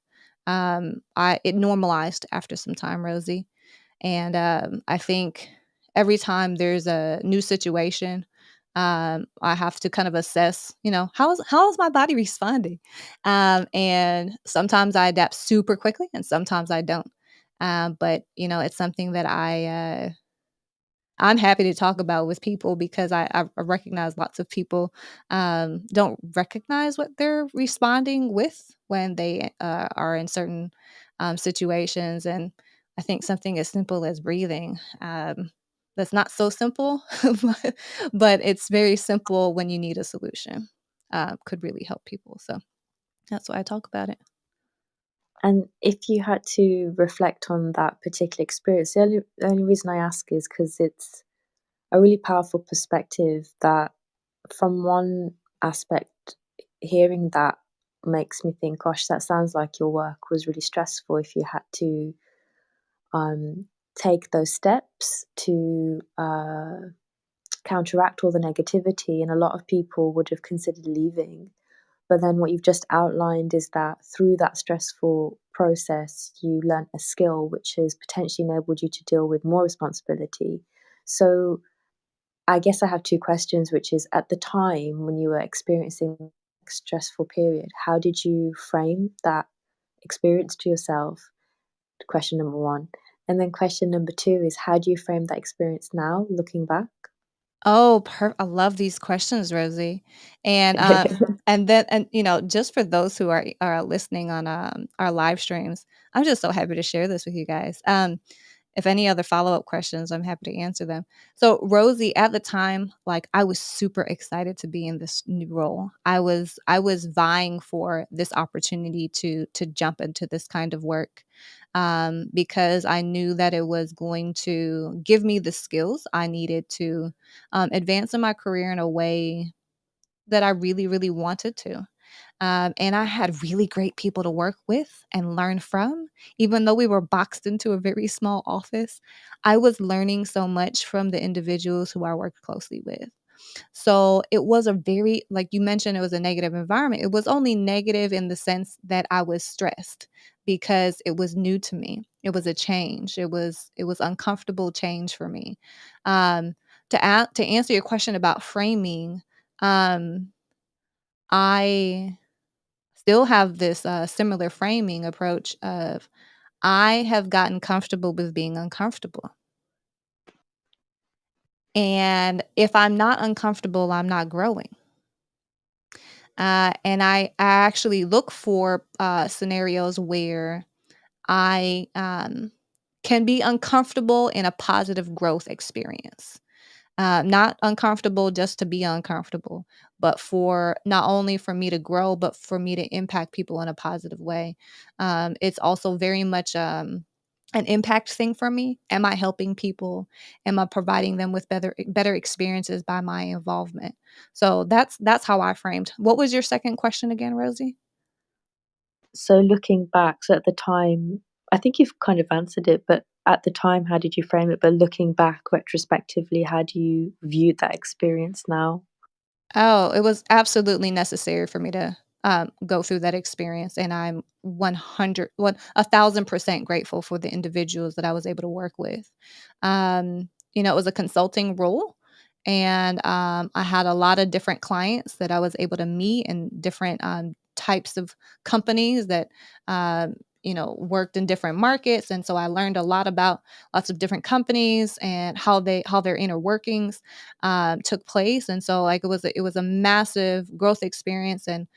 A: It normalized after some time, Rosie. And I think every time there's a new situation, I have to kind of assess, how is my body responding? And sometimes I adapt super quickly, and sometimes I don't. But it's something that I'm happy to talk about with people, because I recognize lots of people don't recognize what they're responding with when they are in certain situations. And I think something as simple as breathing, that's not so simple, but it's very simple when you need a solution, could really help people. So that's why I talk about it.
H: And if you had to reflect on that particular experience, the only reason I ask is because it's a really powerful perspective that, from one aspect, hearing that makes me think, gosh, that sounds like your work was really stressful if you had to take those steps to counteract all the negativity, and a lot of people would have considered leaving. But then what you've just outlined is that through that stressful process, you learnt a skill which has potentially enabled you to deal with more responsibility. So I guess I have two questions, which is, at the time when you were experiencing a stressful period, how did you frame that experience to yourself? Question number one. And then question number two is, how do you frame that experience now, looking back?
A: Oh, I love these questions, Rosie. And just for those who are listening on our live streams, I'm just so happy to share this with you guys. If any other follow-up questions, I'm happy to answer them. So Rosie, at the time, like, I was super excited to be in this new role. I was vying for this opportunity to jump into this kind of work, because I knew that it was going to give me the skills I needed to advance in my career in a way that I really, really wanted to. And I had really great people to work with and learn from. Even though we were boxed into a very small office, I was learning so much from the individuals who I worked closely with. So it was a very, like you mentioned, it was a negative environment. It was only negative in the sense that I was stressed because it was new to me. It was a change. It was uncomfortable change for me. Um, to answer your question about framing, um, I still have this similar framing approach of, I have gotten comfortable with being uncomfortable. And if I'm not uncomfortable, I'm not growing. And I actually look for scenarios where I can be uncomfortable in a positive growth experience. Not uncomfortable just to be uncomfortable, but for not only for me to grow, but for me to impact people in a positive way. It's also very much an impact thing for me. Am I helping people? Am I providing them with better experiences by my involvement? So that's how I framed. What was your second question again, Rosie?
H: So looking back, so at the time, I think you've kind of answered it, but at the time, how did you frame it? But looking back retrospectively, how do you view that experience now?
A: Oh, it was absolutely necessary for me to go through that experience, and I'm 1,000% grateful for the individuals that I was able to work with. It was a consulting role, and I had a lot of different clients that I was able to meet, and different types of companies that worked in different markets, and so I learned a lot about lots of different companies and how their inner workings took place. And so, like, it was a massive growth experience, and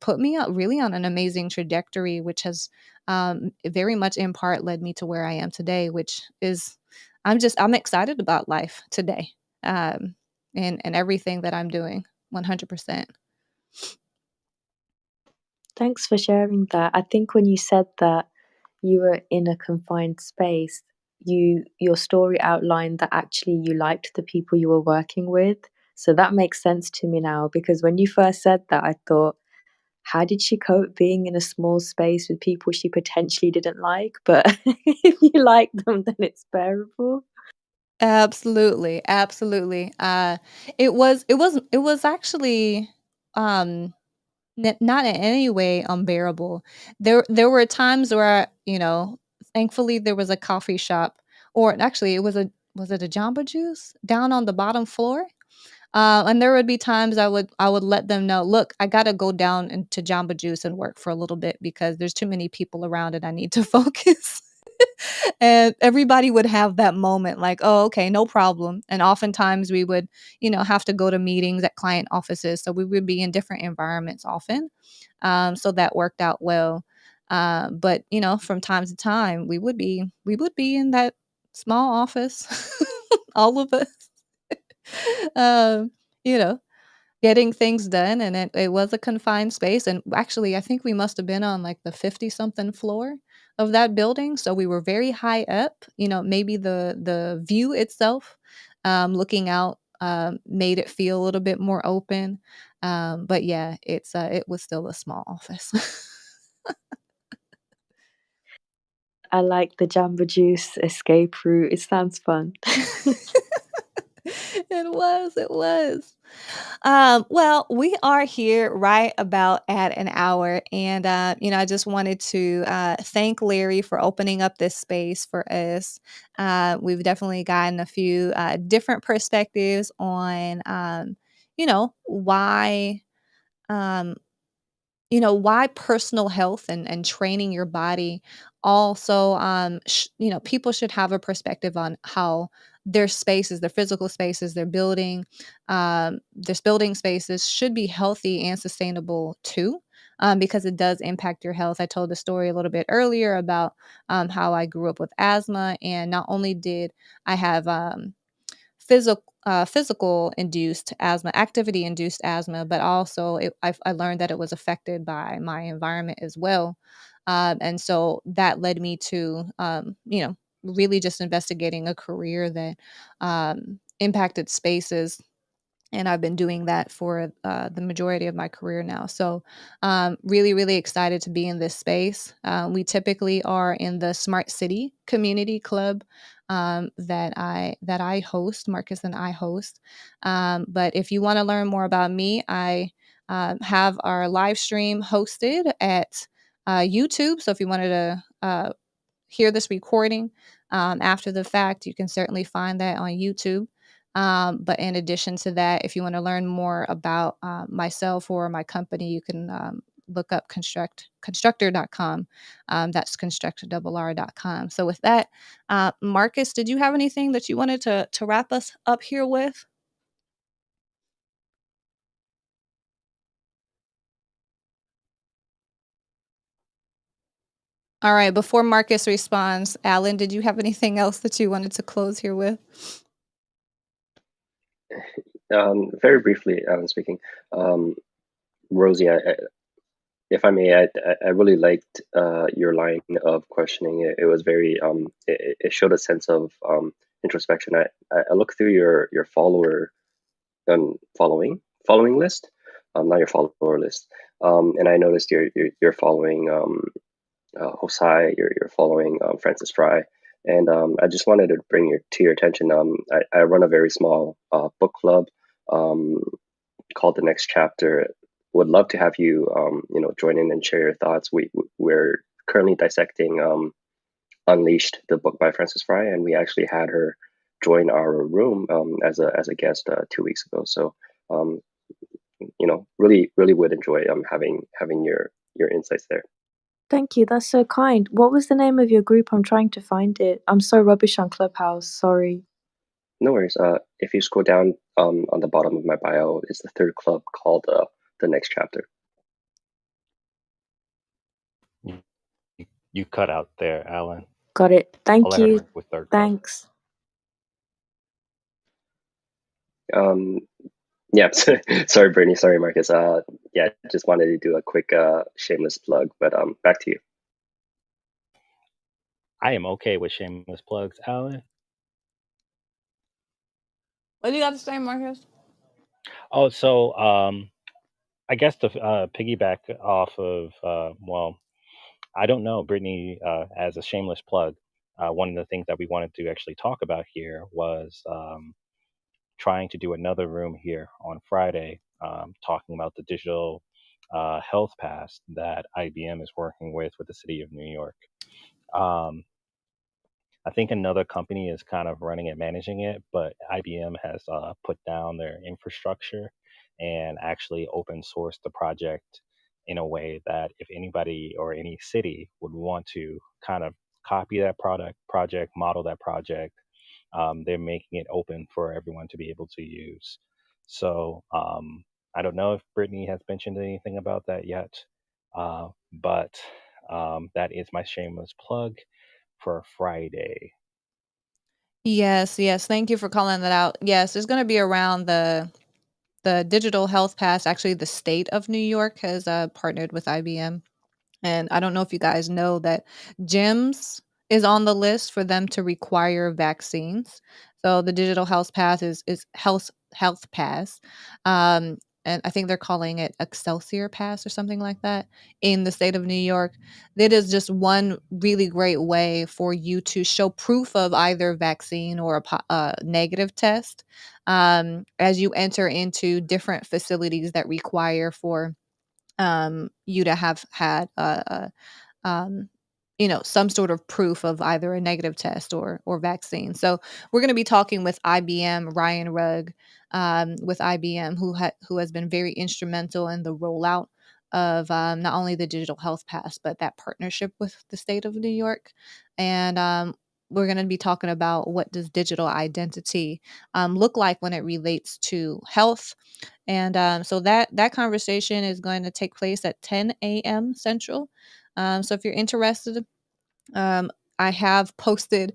A: put me out really on an amazing trajectory, which has very much in part led me to where I am today, which is, I'm excited about life today, and everything that I'm doing 100%.
H: Thanks for sharing that. I think when you said that you were in a confined space, your story outlined that actually you liked the people you were working with. So that makes sense to me now, because when you first said that, I thought, how did she cope being in a small space with people she potentially didn't like? But if you like them, then it's bearable.
A: Absolutely, absolutely. It was actually not in any way unbearable. There were times where, thankfully there was a coffee shop, or actually was it a Jamba Juice down on the bottom floor? And there would be times I would let them know, look, I gotta go down into Jamba Juice and work for a little bit because there's too many people around and I need to focus. And everybody would have that moment like, oh, okay, no problem. And oftentimes we would, have to go to meetings at client offices. So we would be in different environments often. So that worked out well. But from time to time we would be in that small office, all of us. um, you know, getting things done, and it was a confined space, and actually, I think we must have been on, like, the 50-something floor of that building, so we were very high up, maybe the view itself, looking out, made it feel a little bit more open, but yeah, it was still a small office.
H: I like the Jamba Juice escape route. It sounds fun.
A: It was. Well, we are here right about at an hour, and I just wanted to thank Larry for opening up this space for us. We've definitely gotten a few different perspectives on, why. Um, why personal health and training your body also, people should have a perspective on how their spaces, their physical spaces, their this building spaces should be healthy and sustainable too. Because it does impact your health. I told the story a little bit earlier about how I grew up with asthma, and not only did I have physical induced asthma, activity induced asthma, but also I learned that it was affected by my environment as well. And so that led me to, really just investigating a career that impacted spaces, and I've been doing that for the majority of my career now. So, really, really excited to be in this space. We typically are in the Smart City Community Club that I host. Marcus and I host. But if you want to learn more about me, I have our live stream hosted at YouTube. So if you wanted to hear this recording after the fact, you can certainly find that on YouTube. But in addition to that, if you want to learn more about myself or my company, you can look up constructor.com. That's constructor.com. So with that, Marcus, did you have anything that you wanted to wrap us up here with? All right. Before Marcus responds, Alan, did you have anything else that you wanted to close here with?
G: Very briefly, speaking, Rosie, if I may, I really liked your line of questioning. It was very, it showed a sense of introspection. I looked through your following list, not your follower list, and I noticed you're following Hosai, you're following Francis Fry, and I just wanted to bring to your attention. I run a very small book club called The Next Chapter. Would love to have you, join in and share your thoughts. We're currently dissecting Unleashed, the book by Francis Fry, and we actually had her join our room as a guest 2 weeks ago. So, really, really would enjoy having your insights there.
H: Thank you. That's so kind. What was the name of your group? I'm trying to find it. I'm so rubbish on Clubhouse. Sorry.
G: No worries. If you scroll down on the bottom of my bio, it's the third club called The Next Chapter.
F: You cut out there, Alan.
H: Got it.
F: I'll
H: Thank
F: let her
H: you.
F: know with third club.
H: Thanks.
G: Yeah, sorry, Brittany. Sorry, Marcus. Yeah, just wanted to do a quick shameless plug, but back to you.
F: I am okay with shameless plugs, Alan.
A: What do you got to say, Marcus?
F: Oh, so I guess to piggyback off of well, I don't know, Brittany, as a shameless plug. One of the things that we wanted to actually talk about here was trying to do another room here on Friday, talking about the digital health pass that IBM is working with the city of New York. Um, I think another company is kind of running and managing it, but IBM has put down their infrastructure and actually open sourced the project in a way that if anybody or any city would want to kind of copy that project, model that project, they're making it open for everyone to be able to use. So I don't know if Brittany has mentioned anything about that yet, but that is my shameless plug for Friday.
A: Yes, yes. Thank you for calling that out. Yes, it's going to be around the digital health pass. Actually, the state of New York has partnered with IBM. And I don't know if you guys know that gyms is on the list for them to require vaccines. So the digital health pass is health pass. Um, and I think they're calling it Excelsior Pass or something like that in the state of New York. That is just one really great way for you to show proof of either vaccine or a negative test as you enter into different facilities that require for you to have had um, some sort of proof of either a negative test or vaccine. So we're going to be talking with IBM, Ryan Rugg, with IBM, who has been very instrumental in the rollout of not only the digital health pass, but that partnership with the state of New York. And we're going to be talking about what does digital identity look like when it relates to health. And so that conversation is going to take place at 10 a.m. Central. So if you're interested, um, I have posted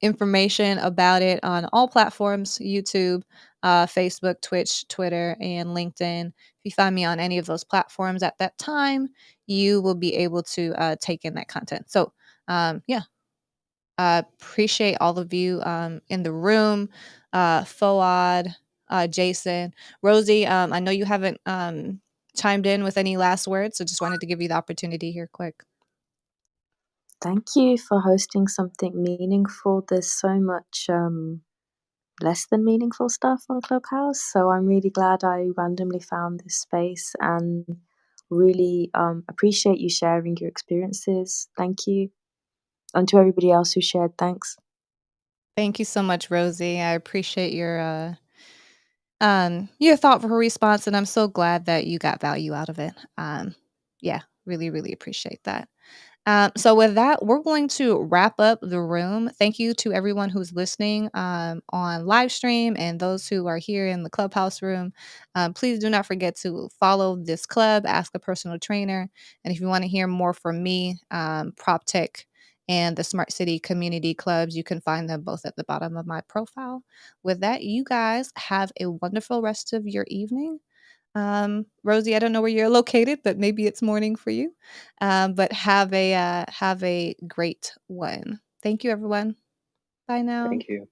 A: information about it on all platforms: YouTube, Facebook, Twitch, Twitter, and LinkedIn. If you find me on any of those platforms at that time, you will be able to take in that content. So, yeah, appreciate all of you in the room. Foad, Jason, Rosie, I know you haven't chimed in with any last words, so just wanted to give you the opportunity here quick.
H: Thank you for hosting something meaningful. There's so much less than meaningful stuff on Clubhouse, so I'm really glad I randomly found this space and really appreciate you sharing your experiences. Thank you. And to everybody else who shared, thanks.
A: Thank you so much, Rosie. I appreciate your thoughtful response, and I'm so glad that you got value out of it. Yeah, really, really appreciate that. So with that, we're going to wrap up the room. Thank you to everyone who's listening on live stream and those who are here in the Clubhouse room. Please do not forget to follow this club, Ask a Personal Trainer. And if you want to hear more from me, PropTech and the Smart City Community Clubs, you can find them both at the bottom of my profile. With that, you guys have a wonderful rest of your evening. Rosie, I don't know where you're located, but maybe it's morning for you. But have a great one. Thank you, everyone. Bye now.
G: Thank you.